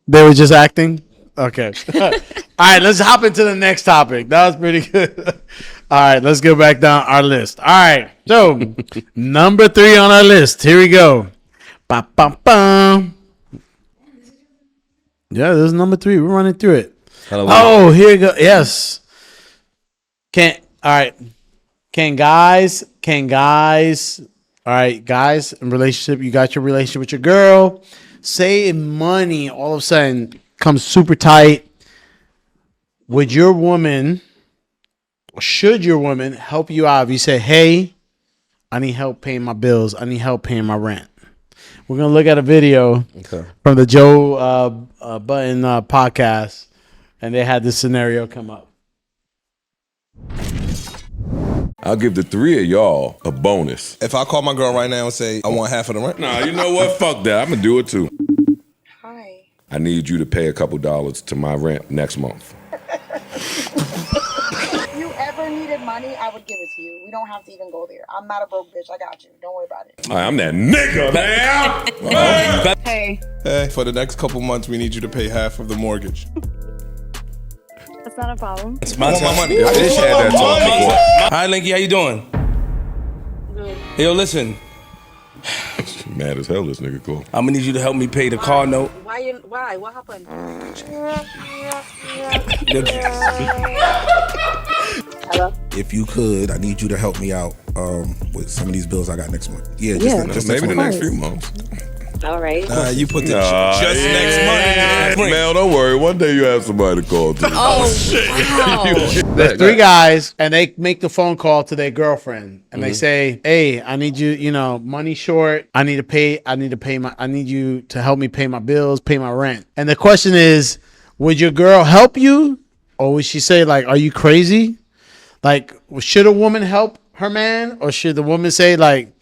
They were just acting? Okay. All right, let's hop into the next topic. That was pretty good. All right, let's go back down our list. All right. So, number 3 on our list. Here we go. Ba, ba, ba. Yeah, this is number 3. We're running through it. Oh, here we go. Yes. All right. Can guys, all right, guys, in relationship, you got your relationship with your girl. Say money all of a sudden comes super tight. Would your woman, or should your woman help you out if you say, hey, I need help paying my bills. I need help paying my rent. We're going to look at a video from the Joe Button podcast, and they had this scenario come up. I'll give the 3 of y'all a bonus. If I call my girl right now and say I want half of the rent, Nah, you know what? Fuck that. I'm gonna do it too. Hi. I need you to pay a couple dollars to my rent next month. If you ever needed money, I would give it to you. We don't have to even go there. I'm not a broke bitch. I got you. Don't worry about it. I'm that nigga, man. Hey. hey, for the next couple months, we need you to pay half of the mortgage. That's not a problem. I want my money. I just had that talk before. Hi, Linky. How you doing? Good. Hey, yo, listen. Mad as hell, this nigga cool. I'm gonna need you to help me pay the car note. Why? What happened? Hello? If you could, I need you to help me out with some of these bills I got next month. Yeah, Just maybe the next few months. All right. You put the just next month. Mel, don't worry. One day you have somebody to call to. Oh, wow. There's 3 guys, and they make the phone call to their girlfriend, and they say, "Hey, I need you. You know, money short. I need you to help me pay my bills, pay my rent." And the question is, would your girl help you, or would she say, like, "Are you crazy?" Like, should a woman help her man, or should the woman say, like,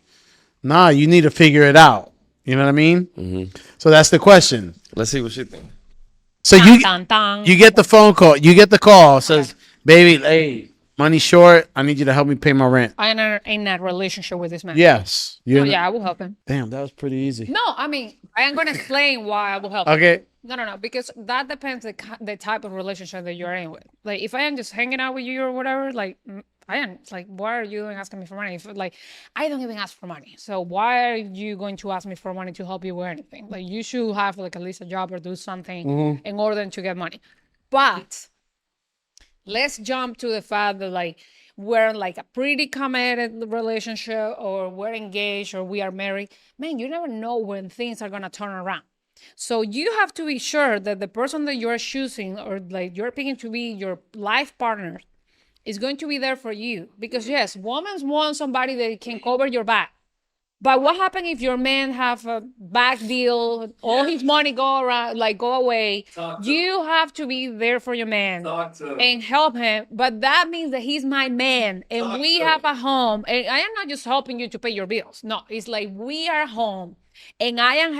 "Nah, you need to figure it out"? You know what I mean? Mm-hmm. So that's the question. Let's see what she thinks. So you get the phone call. You get the call. Says, "Baby, hey, money short. I need you to help me pay my rent." I am in a relationship with this man. Yes. Oh, yeah, I will help him. Damn, that was pretty easy. No, I mean, I am going to explain why I will help him. Okay. No, because that depends the type of relationship that you're in with. Like, if I am just hanging out with you or whatever, like, I am like, why are you asking me for money? If, like, I don't even ask for money. So why are you going to ask me for money to help you with anything? Like, you should have like at least a job or do something in order to get money. But let's jump to the fact that like we're in like a pretty committed relationship, or we're engaged, or we are married. Man, you never know when things are gonna turn around. So you have to be sure that the person that you're choosing, or like you're picking to be your life partner, is going to be there for you. Because yes, women want somebody that can cover your back. But what happens if your man have a back deal, all his money go away? You have to be there for your man and help him. But that means that he's my man, and we have a home. And I am not just helping you to pay your bills. No, it's like we are home. And I am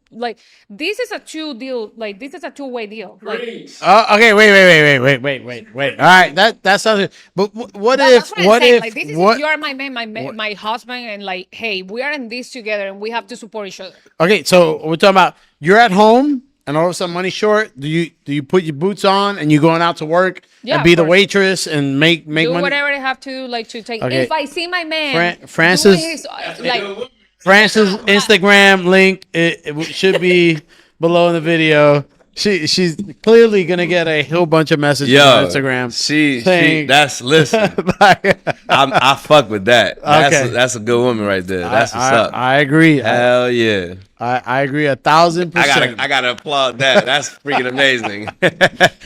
like, this is a two deal. Like, this is a two-way deal. Like, okay, wait. All right, that sounds good. But what if like, this is if you are my man, my husband, and like, hey, we are in this together, and we have to support each other. Okay, so we're talking about you're at home and all of a sudden money's short, do you put your boots on and you going out to work Yeah, and be of the course. waitress and make Do money? whatever they have to like to take. Okay. If I see my man, Francis- doing his, like Francis' Instagram link it should be below in the video. She's clearly gonna get a whole bunch of messages on Instagram. She saying- that's listen. I fuck with that. That's a good woman right there. That's what's up. I agree. Hell yeah. I agree 1,000%. I gotta applaud that. That's freaking amazing.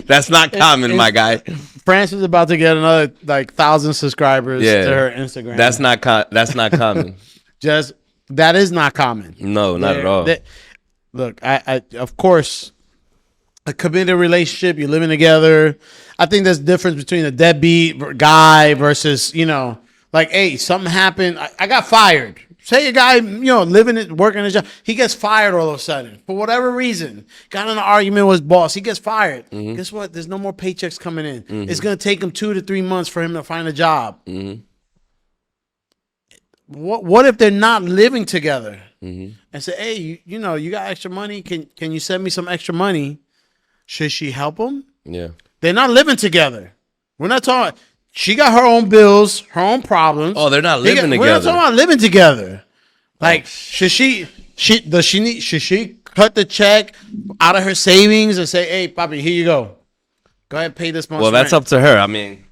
That's not common, my guy. Francis is about to get another like 1,000 subscribers to her Instagram. That's not common. Just that is not common. No, not at all. Look, I of course, a committed relationship, you're living together. I think there's a difference between a deadbeat guy versus, like, hey, something happened. I got fired. Say a guy, working his job, he gets fired all of a sudden for whatever reason. Got in an argument with his boss, he gets fired. Mm-hmm. Guess what? There's no more paychecks coming in. It's gonna take him 2 to 3 months for him to find a job. Mm-hmm. What if they're not living together? Mm-hmm. And say, hey, you got extra money? Can you send me some extra money? Should she help him? Yeah. They're not living together. We're not talking. She got her own bills, her own problems. Oh, they're not living together. We're not talking about living together. Like, should she cut the check out of her savings and say, hey, Papi, here you go. Go ahead and pay this month. Well, that's up to her. I mean,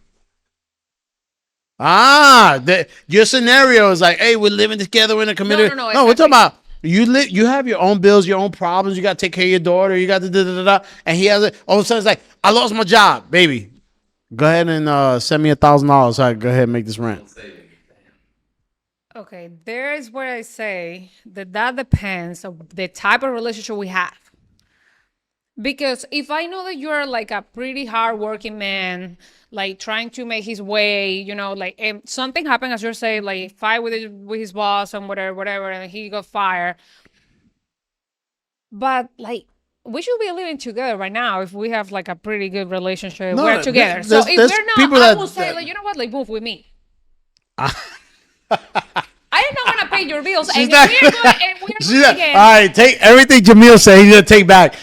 your scenario is like, hey, we're living together, we're in a committed. No, we're talking about you have your own bills, your own problems. You got to take care of your daughter. You got to da. And he has it. All of a sudden, it's like, I lost my job, baby. Go ahead and send me $1,000 so I can go ahead and make this rent. okay, there's where I say that depends on the type of relationship we have. Because if I know that you're like a pretty hardworking man, like trying to make his way, like something happened, as you're saying, like fight with his boss and whatever, and he got fired. But like, we should be living together right now if we have like a pretty good relationship. We're together. So if there's we're not, people I that- will say, like, you know what, like move with me. I am not gonna pay your bills, and not- if we're going She's not, again, all right, take everything Jamil said. He's gonna take back.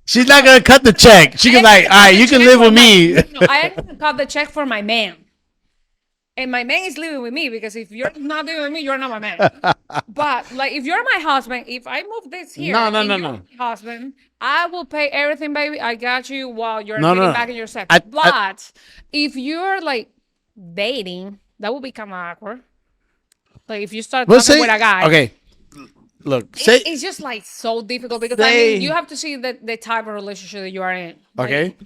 She's not gonna cut the check. She can like, all right, you can live with me. No, I am gonna cut the check for my man. And my man is living with me, because if you're not living with me, you're not my man. But like, if you're my husband, if I move this here, No. and you're my husband, I will pay everything, baby. I got you while you're No, getting no. back in your set. I- But if you're like dating, that would be kind of awkward. Like if you start Let's talking say, with a guy. okay, look, say, It's just like so difficult, because Say- you have to see the type of relationship that you are in. Like, okay,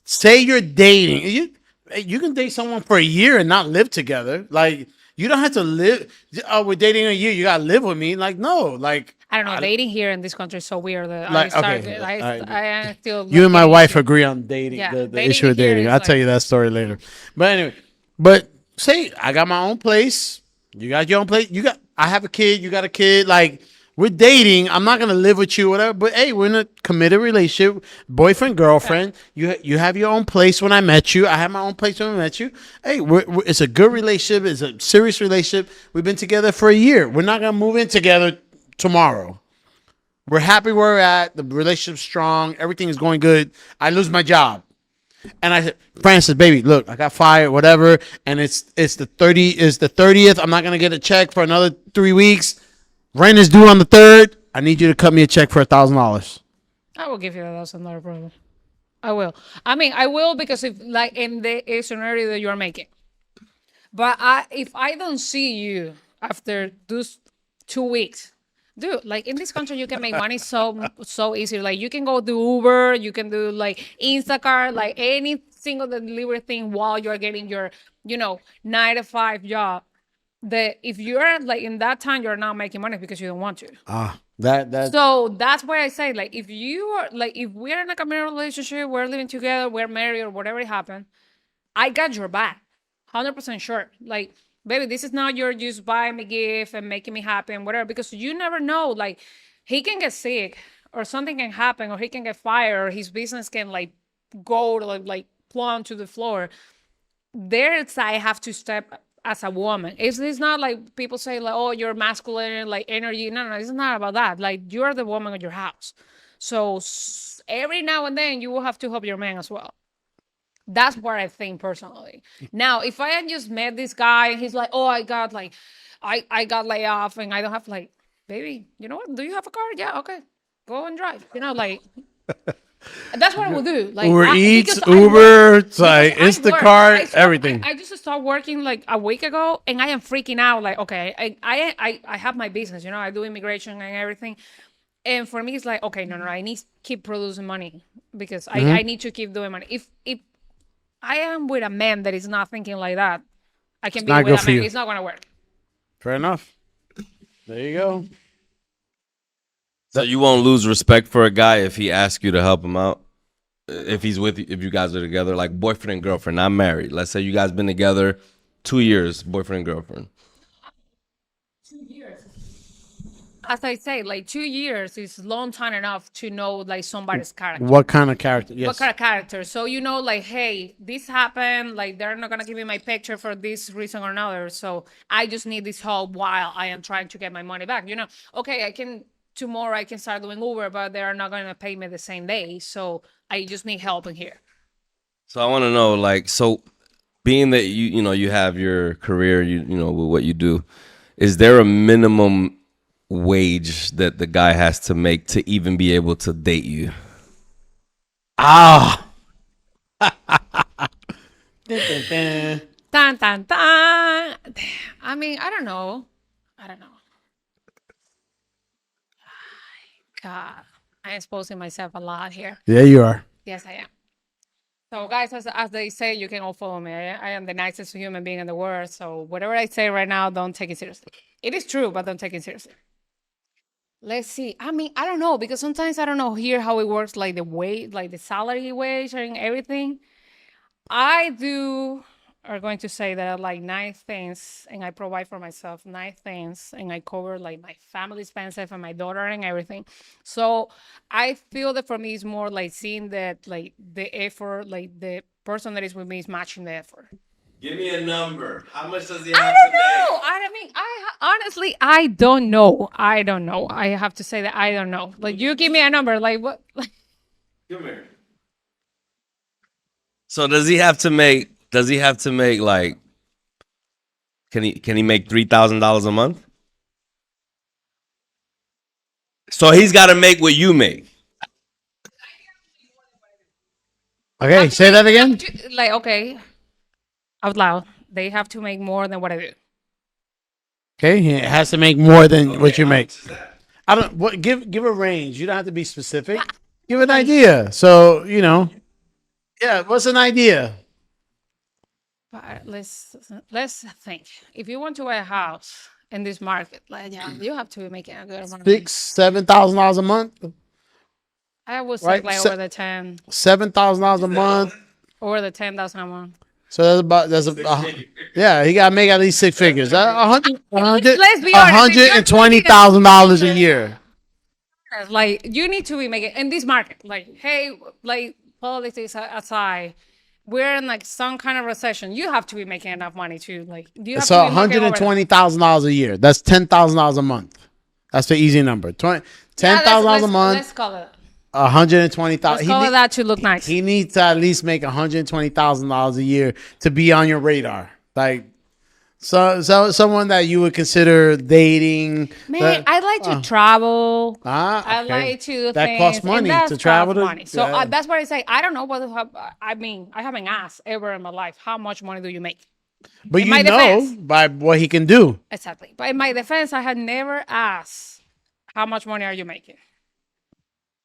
say you're dating. You can date someone for a year and not live together. Like, you don't have to live. Oh, we're dating a year. You gotta live with me. Like, no. Like, I don't know. Dating here in this country is so weird that Like, I started. okay, I am still. you and my getting wife into it. agree on dating. Yeah, The dating issue of here dating. is I'll like- tell you that story later. But anyway, but say I got my own place. You got your own place. I have a kid. You got a kid. Like, we're dating. I'm not gonna live with you, whatever. But hey, we're in a committed relationship, boyfriend, girlfriend. You have your own place. When I met you, I had my own place when I met you. Hey, it's a good relationship. It's a serious relationship. We've been together for a year. We're not gonna move in together tomorrow. We're happy where we're at. The relationship's strong. Everything is going good. I lose my job. And I said, Francis, baby, look, I got fired, whatever. And it's the 30th. I'm not gonna get a check for another 3 weeks. Rent is due on the 3rd. I need you to cut me a check for $1,000. I will give you $1,000, brother. I will. I mean, I will, because if like in the scenario that you are making. But if I don't see you after those 2 weeks, dude, like in this country, you can make money so easy. Like you can go do Uber, you can do like Instacart, like any single delivery thing while you're getting your, 9 to 5 job. That if you're like in that time, you're not making money because you don't want to. So that's why I say, like, if you are like, if we're in a committed relationship, we're living together, we're married, or whatever it happened, I got your back, 100% sure. Like, baby, this is not your just buying me gift and making me happy and whatever, because you never know. Like, he can get sick, or something can happen, or he can get fired, or his business can like go to like plumb to the floor. There's I have to step as a woman. It's not like people say like, oh, you're masculine, like energy. No, it's not about that. Like, you're the woman of your house. So every now and then you will have to help your man as well. That's what I think personally. Now, if I had just met this guy and he's like, oh, I got laid off and I don't have like, baby, you know what? Do you have a car? Yeah, okay. Go and drive. You know, like that's what I would do. Like Uber Eats, because I Uber, work- it's like because I work. Instacart, everything. I just started working like a week ago, and I am freaking out. Like, okay, I have my business. You know, I do immigration and everything. And for me, it's like, okay, no, I need to keep producing money because I need to keep doing money. If I am with a man that is not thinking like that, I can be not with good a for man. you. It's not going to work. Fair enough. There you go. So you won't lose respect for a guy if he asks you to help him out? If he's with you, if you guys are together, like boyfriend and girlfriend, not married. Let's say you guys been together 2 years, boyfriend and girlfriend. 2 years. As I say, like 2 years is long time enough to know like somebody's character. What kind of character? Yes. What kind of character? So you know, like, hey, this happened. Like, they're not gonna give me my picture for this reason or another. So I just need this help while I am trying to get my money back. You know, okay, tomorrow I can start doing Uber, but they're not gonna pay me the same day. So I just need help in here. So I want to know, like, so being that you have your career, with what you do, is there a minimum wage that the guy has to make to even be able to date you? Ah. Dun, dun, dun. I mean, I don't know. God, I'm exposing myself a lot here. Yeah, you are. Yes, I am. So, guys, as they say, you can all follow me. I am the nicest human being in the world. So, whatever I say right now, don't take it seriously. It is true, but don't take it seriously. Let's see. I mean, I don't know, because sometimes I don't know here how it works, like the salary wage and everything. Are going to say that I like 9 things and I provide for myself 9 things and I cover like my family expenses and my daughter and everything. So I feel that for me it's more like seeing that like the effort, like the person that is with me is matching the effort. Give me a number. How much does he I have don't to make? know. I mean, honestly, I don't know. I don't know. I have to say that I don't know. Like, you give me a number. Like, what? Come here. So does he have to make like? Can he make $3,000 a month? So he's got to make what you make. Okay, say that again. Like, okay, out loud. They have to make more than what I do. Okay, it has to make more than what you make. I don't. What? Give a range. You don't have to be specific. Give an idea. So yeah. What's an idea? But let's think. If you want to buy a house in this market, like, yeah, you have to be making a good amount of money. $6,000-7,000 a month. I would say Right? like over the 10, $7,000 a month. over the 10,000 a month. So yeah. He got to make at least 6 figures. Let's be honest, if you're $120,000 a year. Like, you need to be making in this market. Like, hey, like, politics aside, we're in like some kind of recession. You have to be making enough money to like. You have So to be making over $120,000 a year. That's $10,000 a month. That's the easy number. $10,000 a month. Let's call it. $120,000. Let's call it that to look nice. He needs to at least make $120,000 a year to be on your radar. Like, so someone that you would consider dating. Man, I like to travel. I Okay. like to. That things, costs money and to travel. money. So Yeah. that's what I say. I don't know I mean, I haven't asked ever in my life how much money do you make. But in you my know defense. by what he can do. Exactly. But in my defense, I had never asked how much money are you making.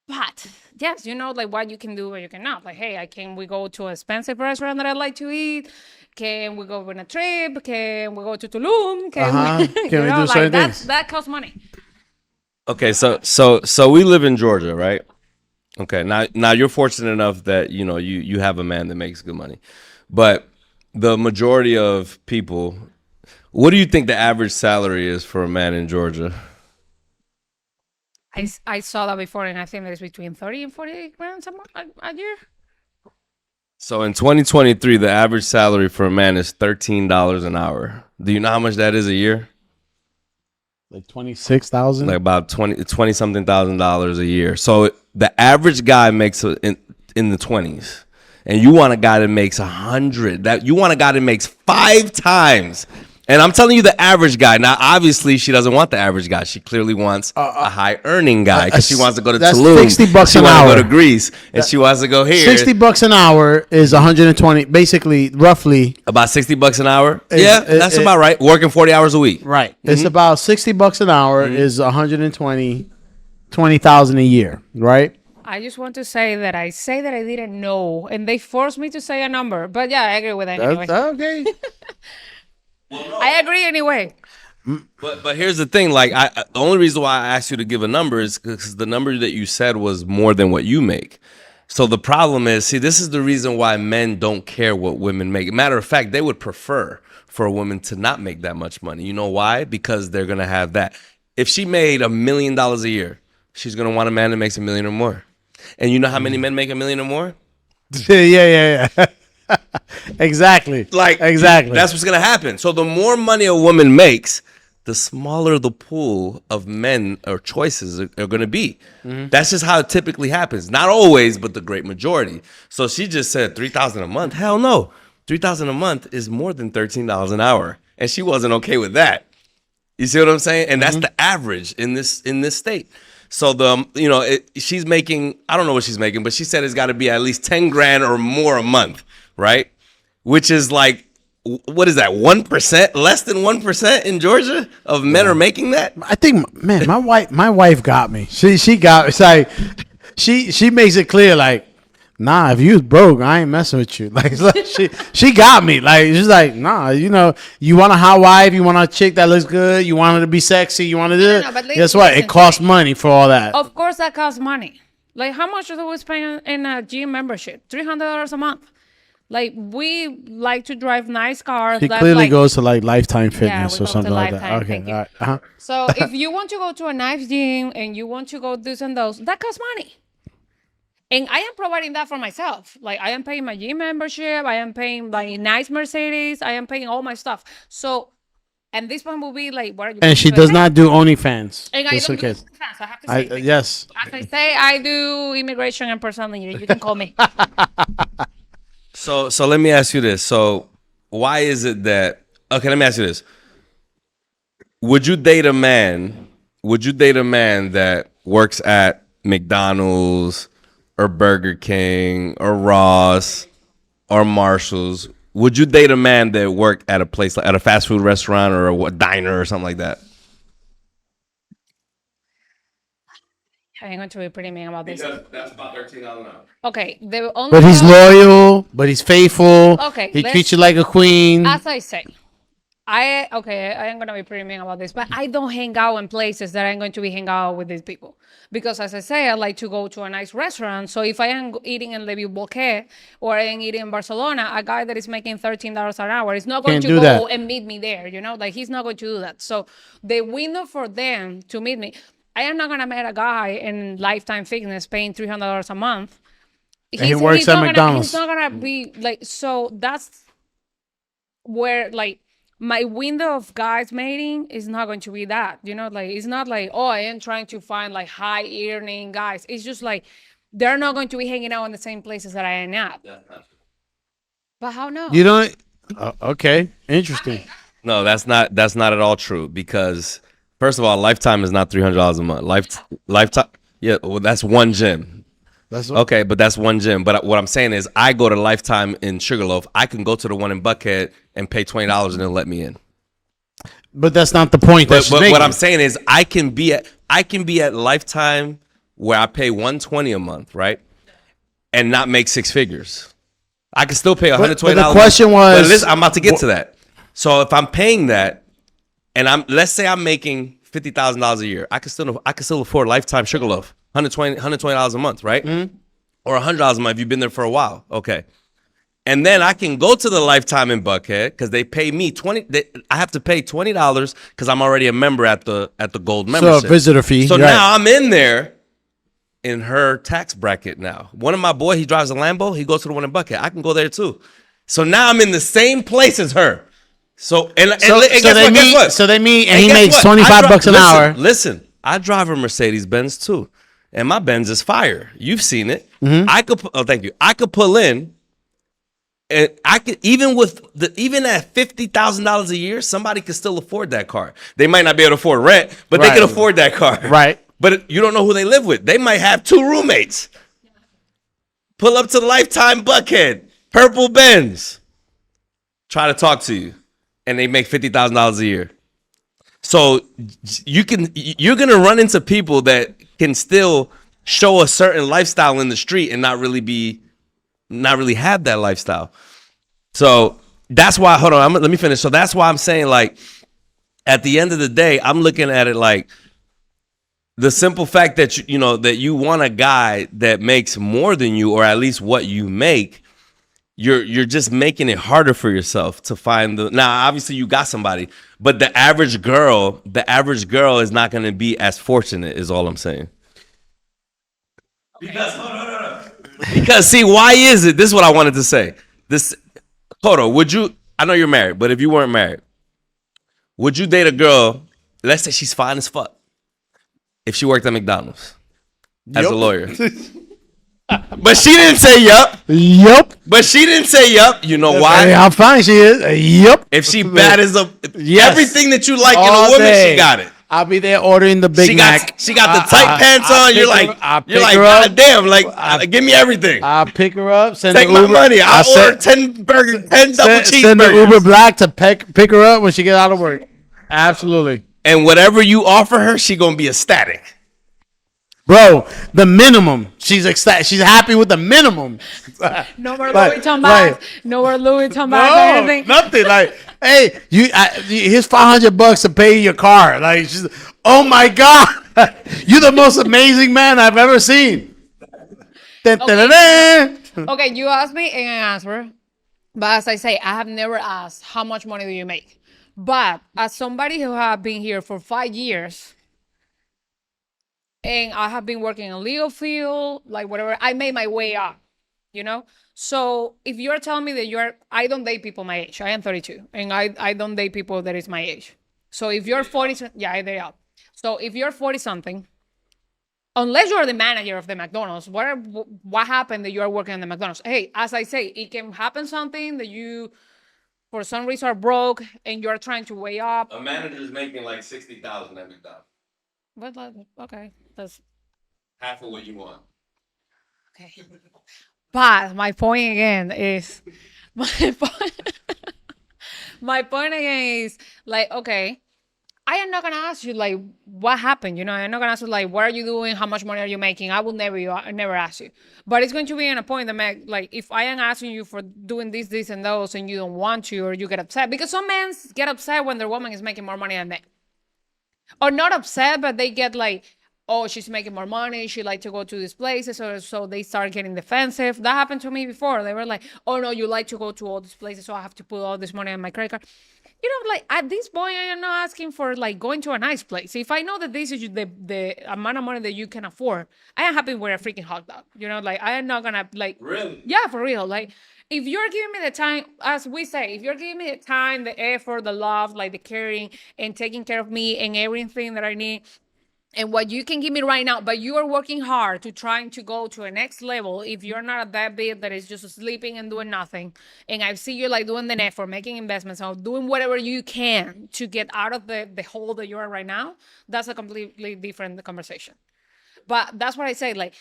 But yes, like what you can do, what you cannot. Like, hey, we go to an expensive restaurant that I like to eat? Can we go on a trip? Can we go to Tulum? Can we do certain things? That costs money. Okay, so we live in Georgia, right? Okay, now you're fortunate enough that you have a man that makes good money, but the majority of people, what do you think the average salary is for a man in Georgia? I saw that before, and I think there's between 30 and 40 grand a year. So in 2023, the average salary for a man is $13 an hour. Do you know how much that is a year? Like 26,000. Like about 20 something thousand dollars a year. So the average guy makes in the 20s, and you want a guy that makes 100. That you want a guy that makes 5 times. And I'm telling you, the average guy. Now, obviously, she doesn't want the average guy. She clearly wants a high earning guy because she wants to go to Tulum. $60 she an wants hour. to go to Greece, and she wants to go here. $60 an hour is 120. Basically, roughly about $60 an hour. Yeah, that's about right. Working 40 hours a week. Right. It's about $60 an hour is 120,000 a year. Right. I just want to say that I didn't know, and they forced me to say a number. But yeah, I agree with that anyway. Okay. I agree anyway. But here's the thing. Like, the only reason why I asked you to give a number is because the number that you said was more than what you make. So the problem is, see, this is the reason why men don't care what women make. Matter of fact, they would prefer for a woman to not make that much money. You know why? Because they're gonna have that. If she made $1 million a year, she's gonna want a man that makes $1 million or more. And you know how many men make $1 million or more? Yeah. Exactly. Exactly. That's what's gonna happen. So the more money a woman makes, the smaller the pool of men or choices are gonna be. That's just how it typically happens. Not always, but the great majority. So she just said $3,000 a month. Hell no, $3,000 a month is more than $13 an hour, and she wasn't okay with that. You see what I'm saying? And that's the average in this state. So she's making, I don't know what she's making, but she said it's got to be at least 10 grand or more a month, right? Which is like, what is that? 1%, less than 1% in Georgia of men are making that. I think, man, my wife got me. She got. It's like she makes it clear, like, nah, if you broke, I ain't messing with you. Like she got me. Like, she's like, nah, you want a hot wife, you want a chick that looks good, you want her to be sexy, you want to do it. Guess what? It costs money for all that. Of course, that costs money. Like, how much do we spend in a gym membership? $300 a month. Like, we like to drive nice cars. She clearly goes to like Lifetime Fitness or something like that. Okay, all right. Uh-huh. So if you want to go to a nice gym and you want to go this and those, that costs money. And I am providing that for myself. Like, I am paying my gym membership. I am paying my nice Mercedes. I am paying all my stuff. So, and this one will be like, what are you? And she does not do OnlyFans. And I don't do OnlyFans. I have to say. Yes. As I say, I do immigration and personality. You can call me. So let me ask you this. So why is it that, okay, let me ask you this. Would you date a man that works at McDonald's or Burger King or Ross or Marshall's? Would you date a man that worked at a place, like at a fast food restaurant or a diner or something like that? I'm going to be pretty mean about this. Because that's about $13 an hour. Okay. But he's loyal, but he's faithful. Okay. He treats you like a queen. As I say, I am going to be pretty mean about this, but I don't hang out in places that I'm going to be hanging out with these people. Because as I say, I like to go to a nice restaurant. So if I am eating in Le Bouquet or I am eating in Barcelona, a guy that is making $13 an hour is not going to go and meet me there, Like, he's not going to do that. So the window for them to meet me, I am not going to meet a guy in Lifetime Fitness paying $300 a month. He works at McDonald's. He's not going to be like, so that's where, like, my window of guys mating is not going to be that, Like, it's not like, oh, I am trying to find like high earning guys. It's just like, they're not going to be hanging out in the same places that I am at. But how no? You don't? Okay, interesting. No, that's not at all true, because first of all, Lifetime is not $300 a month. Lifetime, yeah, well, that's one gym. Okay, but that's one gym. But what I'm saying is, I go to Lifetime in Sugarloaf. I can go to the one in Buckhead and pay $20 and they'll let me in. But that's not the point. But what I'm saying is, I can be at Lifetime where I pay $120 a month, right, and not make 6 figures. I can still pay $120. But the question was, but listen, I'm about to get to that. So if I'm paying that, and let's say I'm making $50,000 a year, I can still afford Lifetime Sugarloaf. $120 a month, right? Mm-hmm. Or $100 a month if you've been there for a while. Okay. And then I can go to the Lifetime in Buckhead because they pay me I have to pay $20 because I'm already a member at the gold membership. So a visitor fee. So now I'm in there in her tax bracket now. One of my boys, he drives a Lambo. He goes to the one in Buckhead. I can go there too. So now I'm in the same place as her. So they meet and he makes $25 an hour. Listen, I drive a Mercedes Benz too. and my Benz is fire. You've seen it. Mm-hmm. Thank you. I could pull in, and I could even at $50,000 a year, somebody could still afford that car. They might not be able to afford rent, but they Right. can afford that car. Right. But you don't know who they live with. They might have 2 roommates. Pull up to the Lifetime Buckhead, purple Benz. Try to talk to you, and they make $50,000 a year. So you're gonna run into people that can still show a certain lifestyle in the street and not really have that lifestyle. So that's why. Hold on, let me finish. So that's why I'm saying, like, at the end of the day, I'm looking at it like the simple fact that that you want a guy that makes more than you, or at least what you make. You're just making it harder for yourself to find now obviously you got somebody, but the average girl is not going to be as fortunate, is all I'm saying. Because hold on. Because see, why is it? This is what I wanted to say. Kodo, I know you're married, but if you weren't married, would you date a girl, let's say she's fine as fuck, if she worked at McDonald's as a lawyer? But she didn't say yup. Yup. But she didn't say yup. You know why? Hey, how fine she is. Yup. If she bad as Yes. everything that you like All in a woman, day. she got it. I'll be there ordering the Big Mac. She got the tight pants on. You're like, God damn, give me everything. I'll pick her up. Take my money. I'll order 10 double cheeseburgers. Send the Uber Black to pick her up when she gets out of work. Absolutely. And whatever you offer her, she gonna be ecstatic. Bro, the minimum. She's ecstatic. She's happy with the minimum. No more Louis Vuitton bags. No more Louis Vuitton bags or anything. Nothing. Like, hey, here's $500 to pay your car. Like, she's, oh my God, you're the most amazing man I've ever seen. Okay, you asked me and I answer. But as I say, I have never asked how much money do you make. But as somebody who have been here for 5 years, and I have been working in legal field, like whatever, I made my way up, So if you're telling me that I don't date people my age. I am 32, and I don't date people that is my age. So if you're 40, yeah, I date up. So if you're 40 something, unless you're the manager of the McDonald's, what happened that you are working at the McDonald's? Hey, as I say, it can happen something that you, for some reason, are broke and you're trying to weigh up. A manager is making like $60,000 at McDonald's. But okay, that's half of what you want. Okay. But my point again is, like, okay, I am not gonna ask you like what happened. I'm not gonna ask you like what are you doing, how much money are you making. I will never ask you. But it's going to be in a point that like if I am asking you for doing this, and those, and you don't want to, or you get upset, because some men get upset when their woman is making more money than them. Or not upset, but they get like, oh, she's making more money. She like to go to these places. Or so they start getting defensive. That happened to me before. They were like, oh, no, you like to go to all these places. So I have to put all this money on my credit card. Like at this point, I am not asking for like going to a nice place. If I know that this is the amount of money that you can afford, I am happy with a freaking hot dog. Like I am not going to like. Really? Yeah, for real. Like if you're giving me the time, as we say, if you're giving me the time, the effort, the love, like the caring and taking care of me and everything that I need, and what you can give me right now, but you are working hard to trying to go to a next level. If you're not at that bit that is just sleeping and doing nothing, and I see you like doing the effort, making investments, or doing whatever you can to get out of the hole that you are right now, that's a completely different conversation. But that's what I say, like,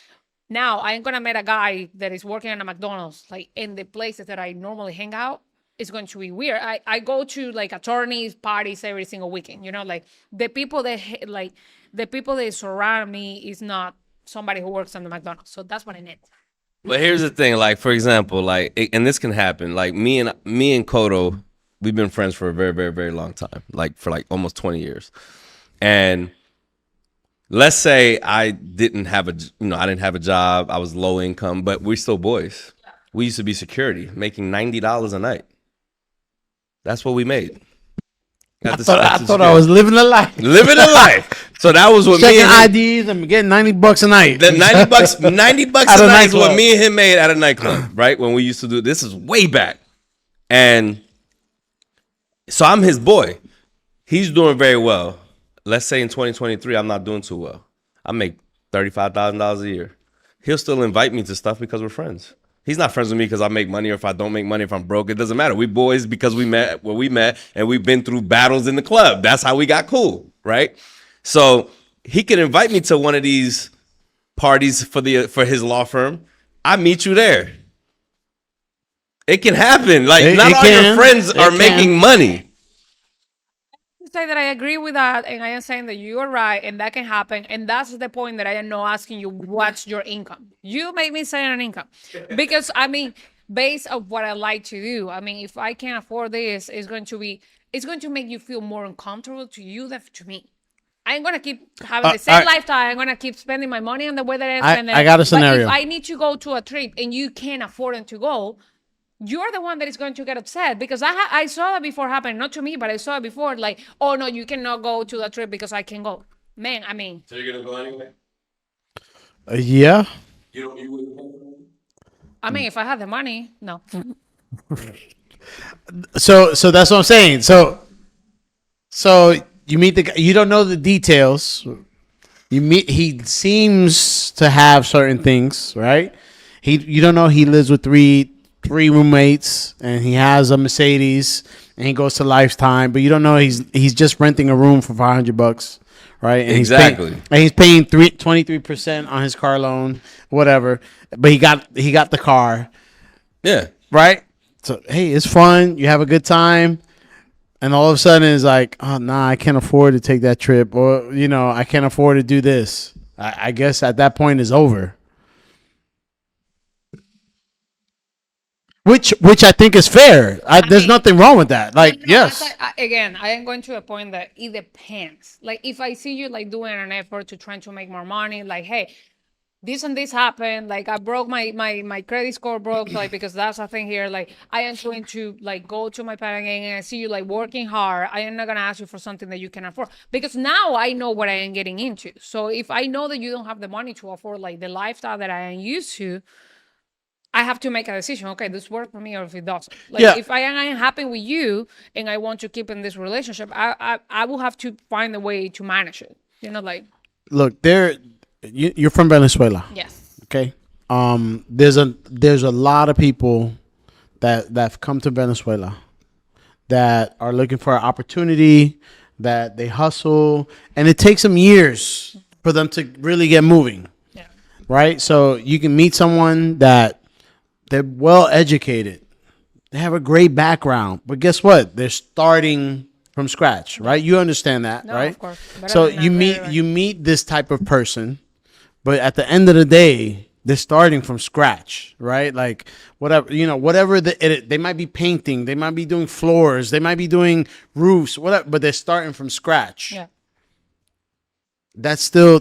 now I ain't gonna meet a guy that is working at a McDonald's, like in the places that I normally hang out. It's going to be weird. I go to like attorneys parties every single weekend. Like the people that surround me is not somebody who works on the McDonald's. So that's what I need. But here's the thing, like for example, like, and this can happen. Like me and Kodo, we've been friends for a very, very, very long time. Like for like almost 20 years, and let's say I didn't have a job. I was low income, but we're still boys. We used to be security, making $90 a night. That's what we made. I thought I was living a life. Living a life. So that was what checking me and IDs and getting $90 a night. The $90 a night is what me and him made at a nightclub, right? When we used to do this is way back. And so I'm his boy. He's doing very well. Let's say in 2023, I'm not doing too well. I make $35,000 a year. He'll still invite me to stuff because we're friends. He's not friends with me because I make money or if I don't make money, if I'm broke. It doesn't matter. We boys because we met where we met and we've been through battles in the club. That's how we got cool, right? So he can invite me to one of these parties for his law firm. I meet you there. It can happen. Like not all your friends are making money. Say that I agree with that, and I am saying that you are right, and that can happen, and that's the point that I am not asking you what's your income. You make me say an income, because I mean, based on what I like to do. I mean, if I can't afford this, it's going to make you feel more uncomfortable to you than to me. I'm gonna keep having the same lifestyle. I'm gonna keep spending my money on the way that I'm spending. I got a scenario. But if I need to go to a trip and you can't afford it to go, you're the one that is going to get upset because I saw that before happen, not to me, but I saw it before. Like, oh no, you cannot go to the trip because I can go. Man, I mean. So you're gonna go anyway? Yeah. You wouldn't. I mean, if I had the money, no. So that's what I'm saying. So you meet the guy. You don't know the details. He seems to have certain things, right? You don't know he lives with three roommates and he has a Mercedes and he goes to Lifetime, but you don't know he's just renting a room for $500, right? And exactly. He's paying 23% on his car loan, whatever. But he got the car. Yeah. Right? So hey, it's fun. You have a good time. And all of a sudden it's like, oh nah, I can't afford to take that trip, or I can't afford to do this. I guess at that point it's over. Which I think is fair. There's nothing wrong with that. Like, yes. Again, I am going to a point that it depends. Like, if I see you like doing an effort to trying to make more money, like, hey, this and this happened. Like, I broke my credit score broke. Like, because that's a thing here. Like, I am going to like go to my parent and I see you like working hard. I am not gonna ask you for something that you can afford because now I know what I am getting into. So if I know that you don't have the money to afford like the lifestyle that I am used to, I have to make a decision. Okay, this works for me, or if it doesn't. Like, if I am happy with you and I want to keep in this relationship, I will have to find a way to manage it. Like. Look, you're from Venezuela. Yes. Okay. There's a lot of people that have come to Venezuela that are looking for an opportunity, that they hustle, and it takes them years for them to really get moving. Yeah. Right. So you can meet someone that. They're well educated. They have a great background. But guess what? They're starting from scratch, right? You understand that, right? Of course. So you meet this type of person, but at the end of the day, they're starting from scratch, right? Like whatever they might be painting, they might be doing floors, they might be doing roofs, whatever, but they're starting from scratch. Yeah. That's still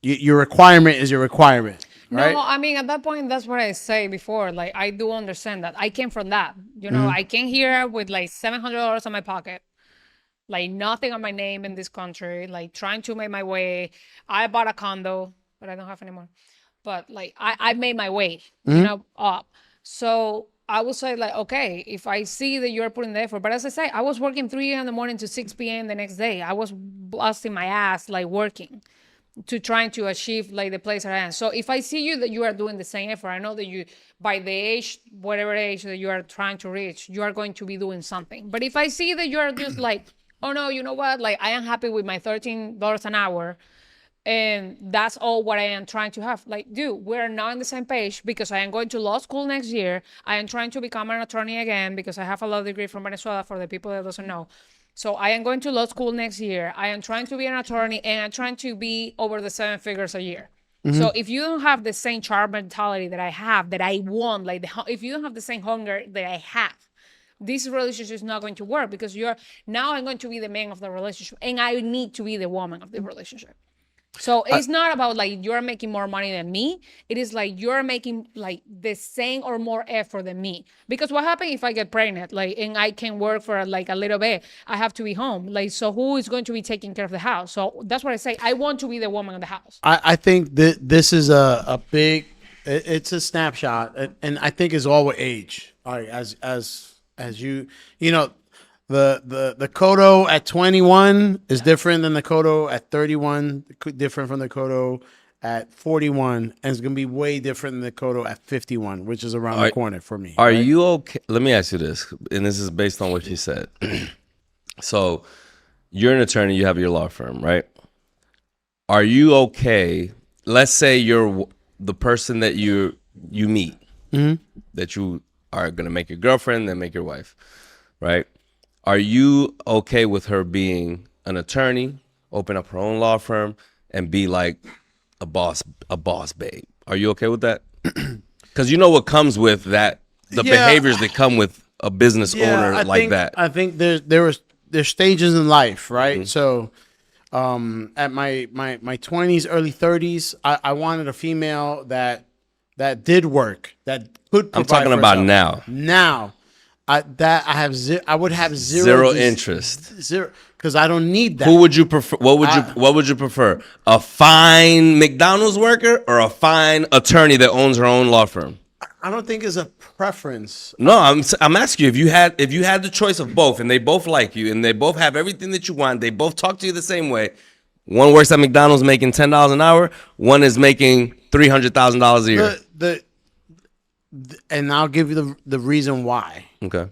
your requirement is your requirement. Right? No, I mean, at that point, that's what I say before. Like, I do understand that. I came from that. I came here with like $700 in my pocket, like nothing on my name in this country, like trying to make my way. I bought a condo, but I don't have anymore. But like, I made my way, up. So I would say like, okay, if I see that you're putting the effort, but as I say, I was working 3 a.m. in the morning to 6 p.m. the next day. I was busting my ass, like working. To trying to achieve like the place that I am. So if I see you that you are doing the same effort, I know that you, by the age, whatever age that you are trying to reach, you are going to be doing something. But if I see that you are just like, oh no, you know what? Like, I am happy with my $13 an hour, and that's all what I am trying to have. Like, dude, we're not on the same page because I am going to law school next year. I am trying to become an attorney again because I have a law degree from Venezuela for the people that doesn't know. So I am going to law school next year. I am trying to be an attorney, and I'm trying to be over the 7 figures a year. Mm-hmm. So if you don't have the same charm mentality that I have, that I want, like if you don't have the same hunger that I have, this relationship is not going to work because I'm going to be the man of the relationship, and I need to be the woman of the relationship. So it's not about like you're making more money than me. It is like you're making like the same or more effort than me. Because what happens if I get pregnant, like, and I can work for like a little bit, I have to be home. Like, so who is going to be taking care of the house? So that's what I say. I want to be the woman of the house. I think that this is a big, it's a snapshot, and I think it's all with age. All right, as you The Kodo at 21 is different than the Kodo at 31, different from the Kodo at 41, and it's gonna be way different than the Kodo at 51, which is around the corner for me. Are right? you okay? Let me ask you this, and this is based on what you said. So, you're an attorney, you have your law firm, right? Are you okay? Let's say you're the person that you meet, that you are gonna make your girlfriend, then make your wife, right? Are you okay with her being an attorney, open up her own law firm, and be like a boss babe? Are you okay with that? Because you know what comes with that, the behaviors that come with a business owner that. I think there's stages in life, right? So, at my 20s, early 30s, I wanted a female that did work, that could. I'm provide talking for about herself. now. I would have Zero interest. Zero, because I don't need that. Who would you prefer? What would you prefer? A fine McDonald's worker or a fine attorney that owns her own law firm? I don't think it's a preference. No, I'm asking you, if you had the choice of both, and they both like you, and they both have everything that you want, they both talk to you the same way. One works at McDonald's making $10 an hour. One is making $300,000 a year. And I'll give you the reason why. Okay.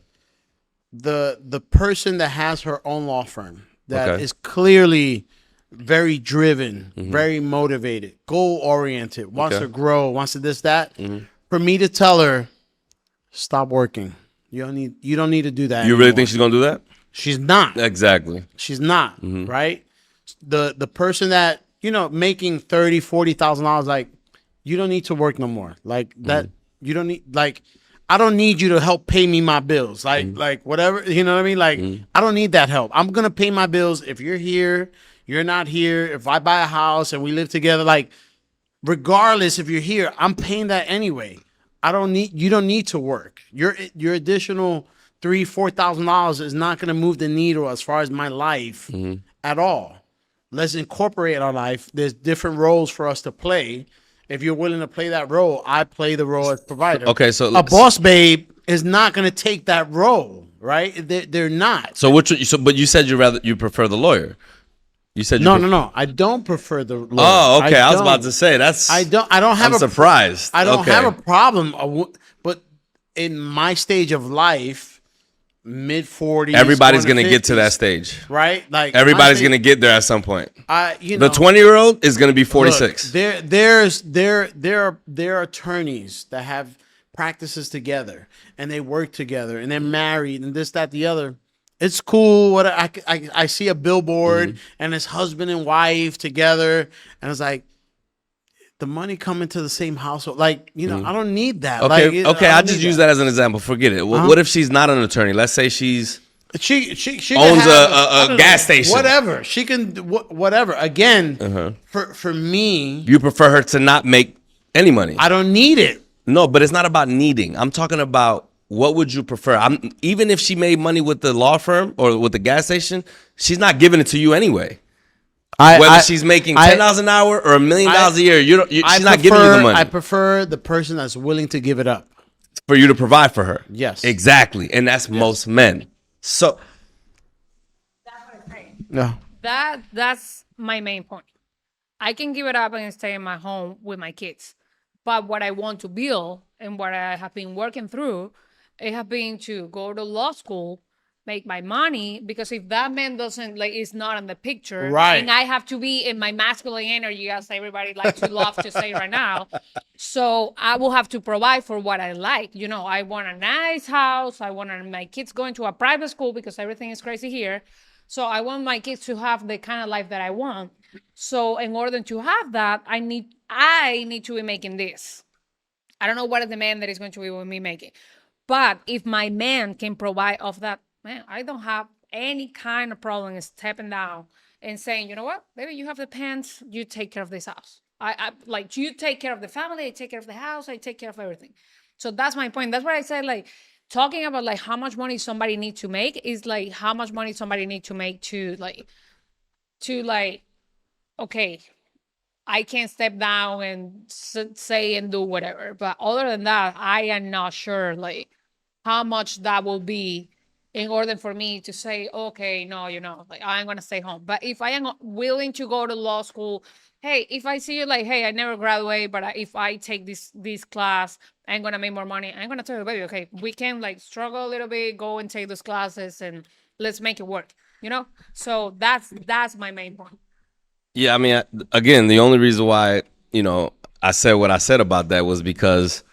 The person that has her own law firm that is clearly very driven, very motivated, goal oriented, wants to grow, wants to this that. For me to tell her, stop working. You don't need to do that. You really think she's gonna do that? She's not. Exactly. She's not. Right. The person that making $30,000-$40,000, like, you don't need to work no more. Like that. You don't need, like, I don't need you to help pay me my bills. Like whatever, you know what I mean? Like, I don't need that help. I'm going to pay my bills. If you're here, you're not here. If I buy a house and we live together, like, regardless if you're here, I'm paying that anyway. You don't need to work. Your additional $3,000-$4,000 is not going to move the needle as far as my life at all. Let's incorporate our life. There's different roles for us to play. If you're willing to play that role, I play the role as provider. Okay, so a boss babe is not going to take that role, right? They're not. So but you said you prefer the lawyer. You said no. I don't prefer the lawyer. Oh, okay. I was about to say I don't have. I'm surprised. I don't have a problem. But in my stage of life, mid-40s, everybody's gonna get to that stage, right? Like, everybody's gonna get there at some point. The 20-year-old is gonna be 46. Look, there are attorneys that have practices together and they work together and they're married and this, that, the other. It's cool. What I see a billboard and it's husband and wife together, and it's like, the money coming to the same household. Like, I don't need that. Okay, like, I'll just use that as an example. Forget it. What if she's not an attorney? Let's say she owns a gas station. Whatever. She can whatever. Again, for me, you prefer her to not make any money. I don't need it. No, but it's not about needing. I'm talking about, what would you prefer? Even if she made money with the law firm or with the gas station, she's not giving it to you anyway. Whether she's making $10 an hour or $1 million a year, she's not giving you the money. I prefer the person that's willing to give it up for you to provide for her. Yes, exactly, and that's most men. So that's what I'm saying. No, that's my main point. I can give it up and stay in my home with my kids, but what I want to build and what I have been working through, it has been to go to law school, make my money, because if that man doesn't, like, is not in the picture, right, and I have to be in my masculine energy, as everybody likes to love to say right now, so I will have to provide for what I like. I want a nice house. I want my kids going to a private school because everything is crazy here. So I want my kids to have the kind of life that I want. So in order to have that, I need to be making this. I don't know what is the man that is going to be with me making, but if my man can provide of that, man, I don't have any kind of problem in stepping down and saying, you know what, baby, you have the pants, you take care of this house. I like, you take care of the family, I take care of the house, I take care of everything. So that's my point. That's what I said, like, talking about like how much money somebody needs to make is like how much money somebody needs to make to okay, I can step down and say and do whatever. But other than that, I am not sure like how much that will be in order for me to say, okay, no, like I'm gonna stay home. But if I am willing to go to law school, hey, if I see you like, hey, I never graduate, but if I take this class, I'm gonna make more money. I'm gonna tell you, baby, okay, we can like struggle a little bit, go and take those classes, and let's make it work. So that's my main point. Yeah, I mean, again, the only reason why, I said what I said about that was because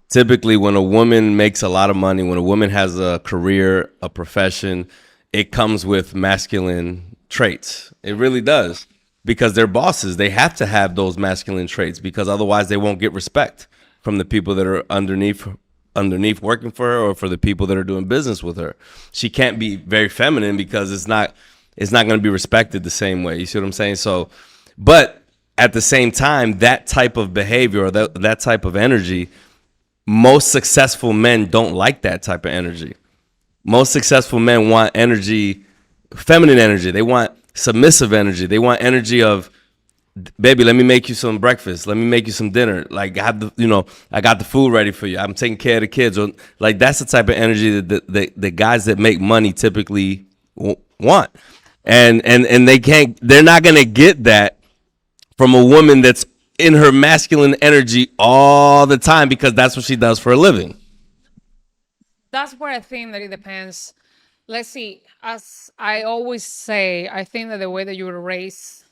typically when a woman makes a lot of money, when a woman has a career, a profession, it comes with masculine traits. It really does. Because they're bosses. They have to have those masculine traits because otherwise they won't get respect from the people that are underneath working for her or for the people that are doing business with her. She can't be very feminine because it's not going to be respected the same way. You see what I'm saying? So, but at the same time, that type of behavior or that type of energy, most successful men don't like that type of energy. Most successful men want energy, feminine energy. They want submissive energy. They want energy of, baby, let me make you some breakfast. Let me make you some dinner. Like I got the food ready for you. I'm taking care of the kids. Or, like that's the type of energy that the guys that make money typically want. And they're not going to get that from a woman that's in her masculine energy all the time because that's what she does for a living. That's where I think that it depends. Let's see. As I always say, I think that the way that you were raised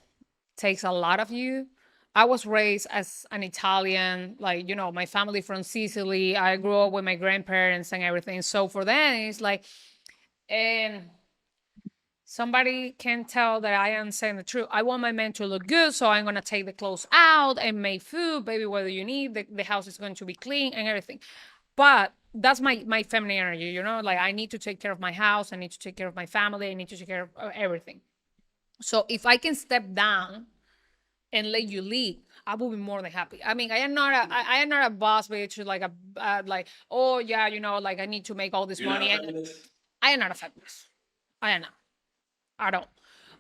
takes a lot of you. I was raised as an Italian, like, my family from Sicily. I grew up with my grandparents and everything. So for them, it's like, and somebody can tell that I am saying the truth. I want my man to look good, so I'm going to take the clothes out and make food, baby, whether you need. The house is going to be clean and everything. But that's my feminine energy, like I need to take care of my house. I need to take care of my family. I need to take care of everything. So if I can step down and let you lead, I will be more than happy. I mean, I am not a boss bitch, like oh yeah, like I need to make all this money. I am not a feminist. I am not. I don't.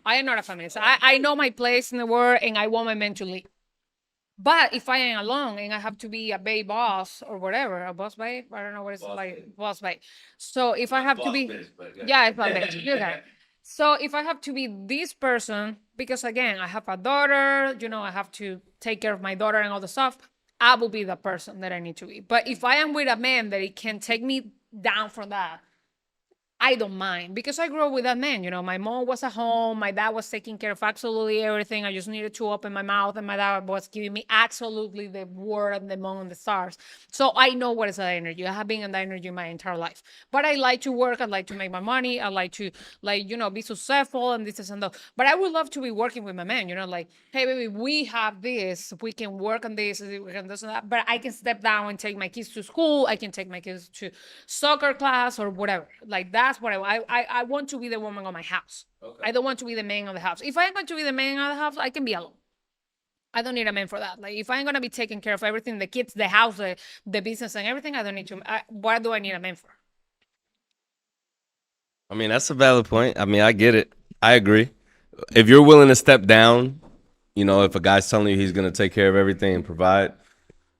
I am not a feminist. I know my place in the world and I want my men to lead. But if I am alone and I have to be a babe boss or whatever, a boss babe, I don't know what it's like, boss babe. So if I have to be, yeah, it's boss babe. You got it. So if I have to be this person, because again, I have a daughter, I have to take care of my daughter and all the stuff, I will be the person that I need to be. But if I am with a man that it can take me down from that, I don't mind because I grew up with that man. My mom was at home. My dad was taking care of absolutely everything. I just needed to open my mouth and my dad was giving me absolutely the word and the moon and the stars. So I know what is that energy. I have been in that energy my entire life. But I like to work. I like to make my money. I like to be successful and this and that. But I would love to be working with my man, like, hey, baby, we have this. We can work on this. We can do that. But I can step down and take my kids to school. I can take my kids to soccer class or whatever. Like that's what I want to be the woman of my house. Okay. I don't want to be the man of the house. If I'm going to be the man of the house, I can be alone. I don't need a man for that. Like if I'm going to be taking care of everything, the kids, the house, the business and everything, I don't need to. What do I need a man for? I mean, that's a valid point. I mean, I get it. I agree. If you're willing to step down, if a guy's telling you he's going to take care of everything and provide,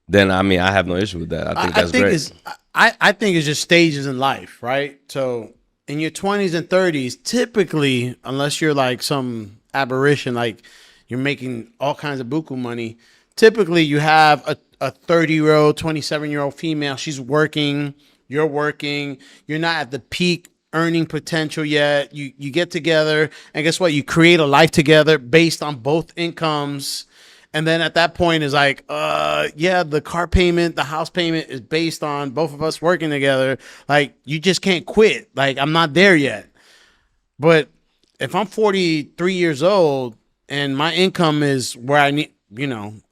then I mean, I have no issue with that. I think that's great. I think it's just stages in life, right? So in your 20s and 30s, typically, unless you're like some aberration, like you're making all kinds of buku money, typically you have a 30-year-old, 27-year-old female. She's working, you're working, you're not at the peak earning potential yet. You get together, and guess what? You create a life together based on both incomes. And then at that point is like, the car payment, the house payment is based on both of us working together. Like, you just can't quit. Like, I'm not there yet. But if I'm 43 years old and my income is where I need,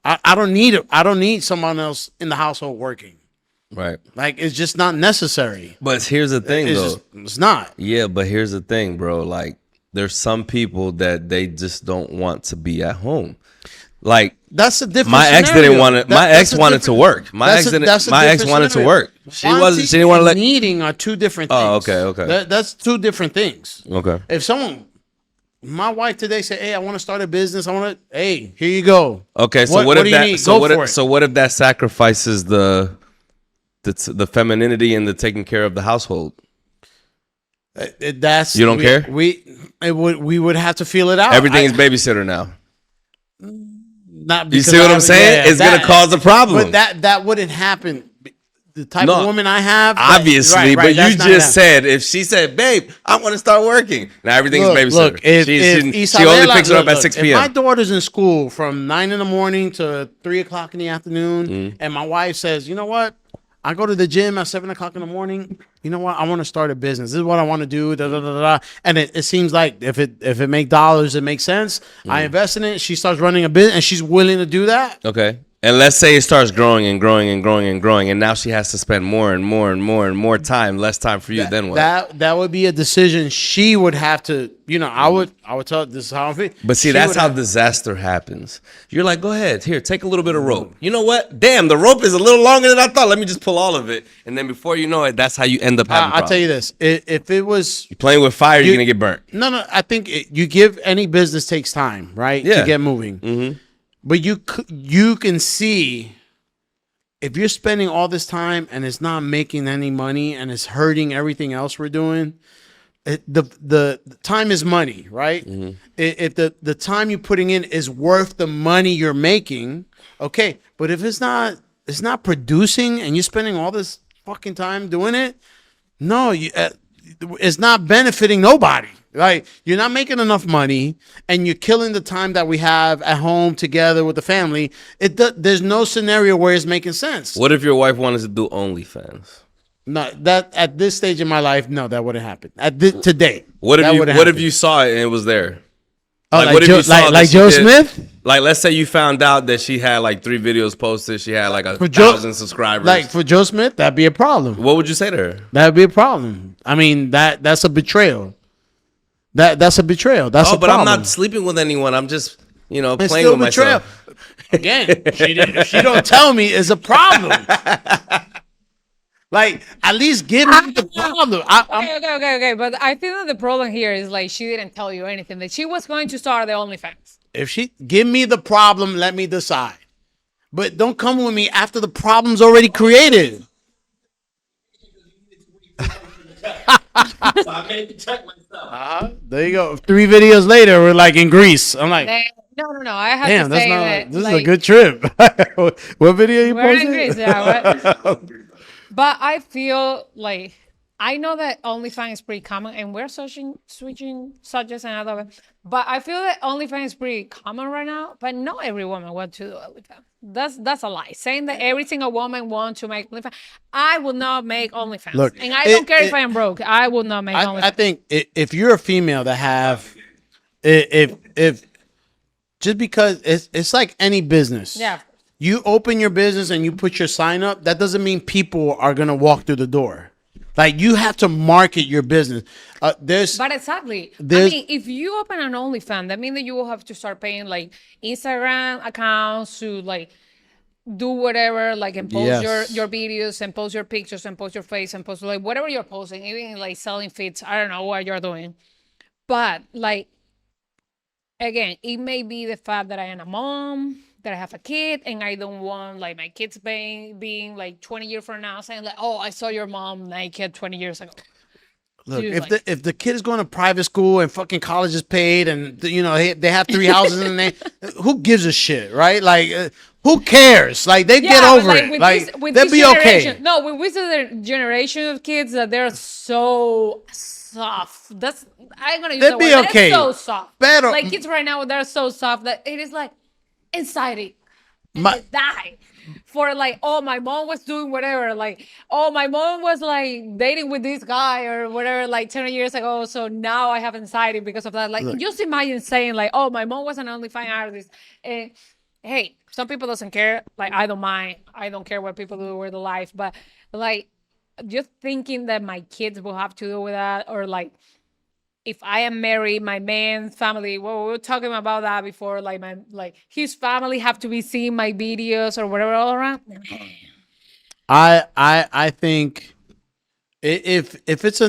I don't need someone else in the household working. Right. Like, it's just not necessary. But here's the thing, though. It's not. Yeah, but here's the thing, bro. Like, there's some people that they just don't want to be at home. Like that's a different. My ex scenario. didn't want to. My ex wanted to work. My ex didn't. My ex wanted to work. She didn't want to let. Needing are two different things. Oh, okay. That's two different things. Okay. If my wife today said, "Hey, I want to start a business. Hey, here you go." Okay. So what if that? So what if that sacrifices the femininity and the taking care of the household? That's You don't care? We would have to feel it out. Everything is babysitter now. Not You because see what I I'm have- saying? yeah, It's gonna cause a problem. But that wouldn't happen. The type No, of woman I have, obviously, but you that's not just gonna said if she said, "Babe, I want to start working," now everything's Look, babysitter. look, if she only Isabella- picks her up look, at 6 If my p.m. daughter's in school from 9 in the morning to 3 o'clock in the afternoon, Mm-hmm. and my wife says, "You know what? I go to the gym at 7 o'clock in the morning. You know what? I want to start a business. This is what I want to do." Da, da, da, da. And it seems like if it make dollars, it makes sense. I invest in it. She starts running a business, and she's willing to do that. Okay. And let's say it starts growing and growing and growing and growing, and now she has to spend more and more and more and more time, less time for you. Then what? That would be a decision she would have to. I would tell her this is how I feel. But see, She that's would how have- disaster happens. You're like, go ahead, here, take a little bit of rope. You know what? Damn, the rope is a little longer than I thought. Let me just pull all of it, and then before you know it, that's how you end up having. I'll tell you this: if it was you're playing with fire, you're gonna get burnt. No. I think you give any business takes time, right, Yeah. to get moving. Mm-hmm. But you can see if you're spending all this time and it's not making any money and it's hurting everything else we're doing. The time is money, right? Mm-hmm. If the time you're putting in is worth the money you're making, okay. But if it's not producing and you're spending all this fucking time doing it, no, it's not benefiting nobody. Like, you're not making enough money and you're killing the time that we have at home together with the family. There's no scenario where it's making sense. What if your wife wanted to do OnlyFans? No, that at this stage in my life, no, that wouldn't happen. Today. What if that you wouldn't what if happen. you saw it and it was there? Oh, like what if Joe- you saw like that she Joe did- Smith? Like, let's say you found out that she had like 3 videos posted. She had like For Joe- 1,000 subscribers. Like for Joe Smith, that'd be a problem. What would you say to her? That'd be a problem. I mean, that's a betrayal. That's a betrayal. That's a but problem. I'm not sleeping with anyone. I'm just, It's playing still with myself. Again, if she don't tell me, it's a problem. Like, at least give me the problem. Okay. But I think that the problem here is like she didn't tell you anything that she was going to start the OnlyFans. If she give me the problem, let me decide. But don't come with me after the problem's already created. There you go. 3 videos later, we're like in Greece. I'm like, No. I have damn, to that's say not. that This is a like, good trip. What video you we're in posted? Greece, yeah. But I feel like I know that OnlyFans is pretty common, and we're switching subjects and other. But I feel that OnlyFans is pretty common right now. But not every woman wants to do OnlyFans. That's a lie. Saying that every single woman wants to make OnlyFans, I will not make OnlyFans. Look, and I don't care if I am broke. I will not make OnlyFans. I think if you're a female that have, if just because it's like any business. Yeah. You open your business and you put your sign up, that doesn't mean people are gonna walk through the door. Like, you have to market your business. But exactly. I mean, if you open an OnlyFans, that means that you will have to start paying like Instagram accounts to like do whatever, like, and post your videos and post your pictures and post your face and post like whatever you're posting, even like selling fits. I don't know what you're doing. But like, again, it may be the fact that I am a mom, that I have a kid, and I don't want like my kids being like 20 years from now saying like, oh, I saw your mom naked 20 years ago. Look, if the kid is going to private school and fucking college is paid and they have 3 houses in the name, who gives a shit, right? Like, who cares? Like, they get over it. Like, they'll be okay. No, with this generation of kids that they're so soft. I'm gonna use They'll that be word. okay. They're so soft. Better. Like, kids right now, they're so soft that it is like anxiety. And My- they die for like, oh, my mom was doing whatever. Like, oh, my mom was like dating with this guy or whatever, like 10 years ago. So now I have anxiety because of that. Like, Look. just imagine saying like, oh, my mom was an OnlyFans artist. And hey, some people doesn't care. Like, I don't mind. I don't care what people do with their life. But like, just thinking that my kids will have to do with that, or like, if I am married, my man's family, well, we were talking about that before, like his family have to be seeing my videos or whatever all around. I think if it's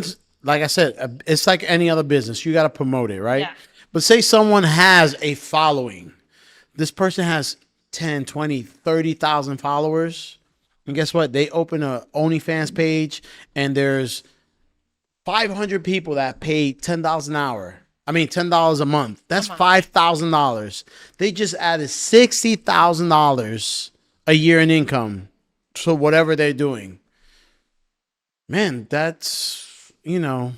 like I said, it's like any other business. You got to promote it, right? Yeah. But say someone has a following. This person has 10, 20, 30,000 followers. And guess what? They open a OnlyFans page and there's 500 people that pay $10 an hour. I mean, $10 a month. That's $5,000. They just added $60,000 a year in income to whatever they're doing. Man, that's, you know,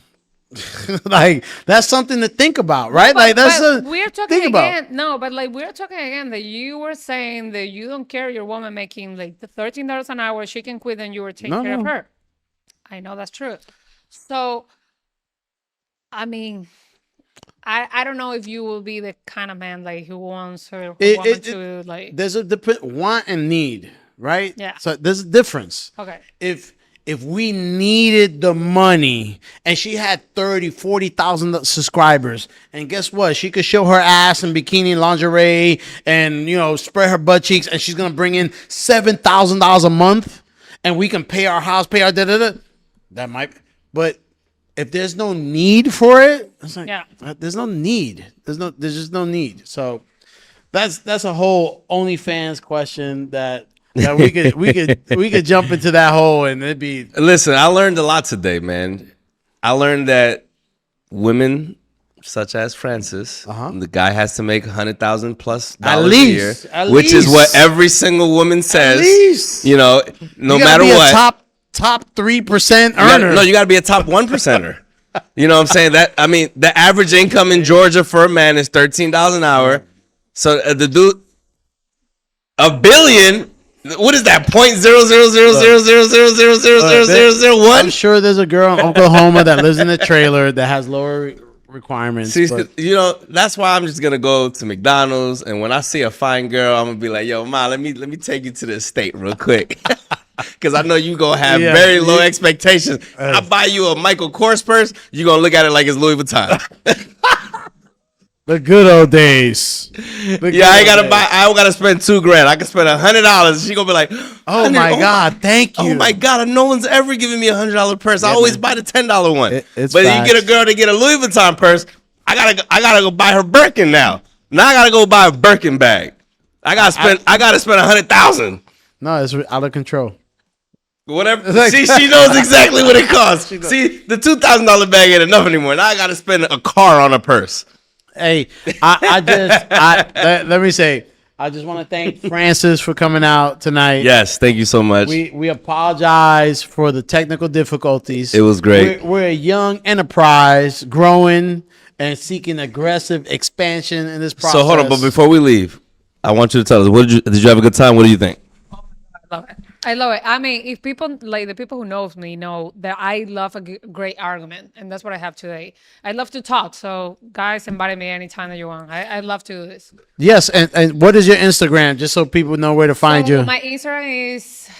like that's something to think about, right? Like that's we're talking again. No, but like we're talking again that you were saying that you don't care your woman making like the $13 an hour, she can quit and you were taking care of her. I know that's true. So, I mean, I don't know if you will be the kind of man like who wants her woman to like. There's a want and need, right? Yeah. So there's a difference. Okay. If we needed the money and she had 40,000 subscribers, and guess what? She could show her ass in bikini and lingerie and, you know, spread her butt cheeks, and she's going to bring in $7,000 a month, and we can pay our house, pay our da-da-da. That might, but if there's no need for it, it's like, there's no need. There's just no need. So that's a whole OnlyFans question that we could jump into that hole, and it'd be. Listen, I learned a lot today, man. I learned that women such as Francis, the guy has to make $100,000 plus a year, which is what every single woman says. You know, no matter what. Top 3% earner. You got to be a top 1%er. You know what I'm saying? That, I mean, the average income in Georgia for a man is $13 an hour. So the dude, $1 billion. What is that? .00000000001? I'm sure there's a girl in Oklahoma that lives in a trailer that has lower requirements. See, you know, that's why I'm just gonna go to McDonald's, and when I see a fine girl, I'm gonna be like, "Yo, ma, let me take you to the estate real quick." Because I know you gonna have very low expectations. I buy you a Michael Kors purse, you gonna look at it like it's Louis Vuitton. The good old days. I gotta spend $2,000. I can spend $100. She gonna be like, "Oh my God, thank you." Oh my God, no one's ever given me $100 purse. I always buy the $10 one. But facts. you get a girl to get a Louis Vuitton purse, I gotta go buy her Birkin now. Now I gotta go buy a Birkin bag. I gotta spend $100,000. No, it's out of control. Whatever. See, she knows exactly what it costs. See, the $2,000 bag ain't enough anymore. Now I gotta spend a car on a purse. Hey, let me say, I just want to thank Francis for coming out tonight. Yes, thank you so much. We apologize for the technical difficulties. It was great. We're a young enterprise growing and seeking aggressive expansion in this process. So hold on, but before we leave, I want you to tell us, did you have a good time? What do you think? I love it. I mean, if people like the people who knows me know that I love a great argument, and that's what I have today. I love to talk. So guys, invite me anytime that you want. I love to do this. Yes, and what is your Instagram, just so people know where to find you? My Instagram is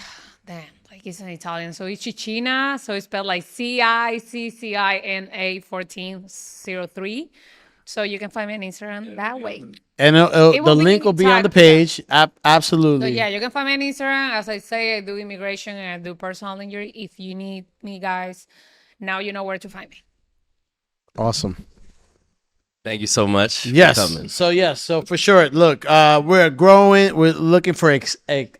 it's in Italian, so it's Ciccina. So it's spelled like CICCINA 1403. So you can find me on Instagram that way. And the link will be on the page. Absolutely. So yeah, you can find me on Instagram. As I say, I do immigration and I do personal injury. If you need me, guys, now you know where to find me. Awesome. Thank you so much. Yes. So for sure. Look, we're growing. We're looking for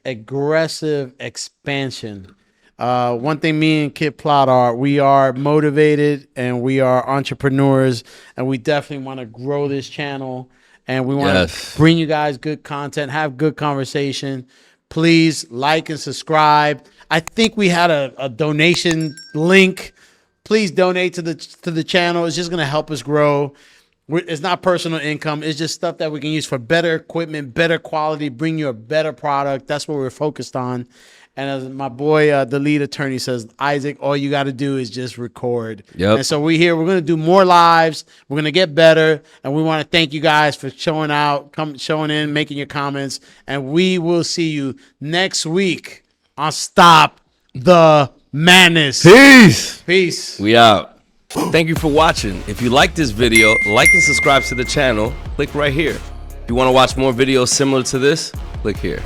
aggressive expansion. One thing me and Kid Plot we are motivated and we are entrepreneurs, and we definitely want to grow this channel, and we want to bring you guys good content, have good conversation. Please like and subscribe. I think we had a donation link. Please donate to the channel. It's just going to help us grow. It's not personal income. It's just stuff that we can use for better equipment, better quality, bring you a better product. That's what we're focused on. And as my boy, the lead attorney says, Isaac, all you got to do is just record. Yep. And so we're here. We're going to do more lives. We're going to get better. And we want to thank you guys for showing in, making your comments. And we will see you next week on Stop the Madness. Peace. We out. Thank you for watching. If you like this video, like and subscribe to the channel. Click right here. If you want to watch more videos similar to this, click here.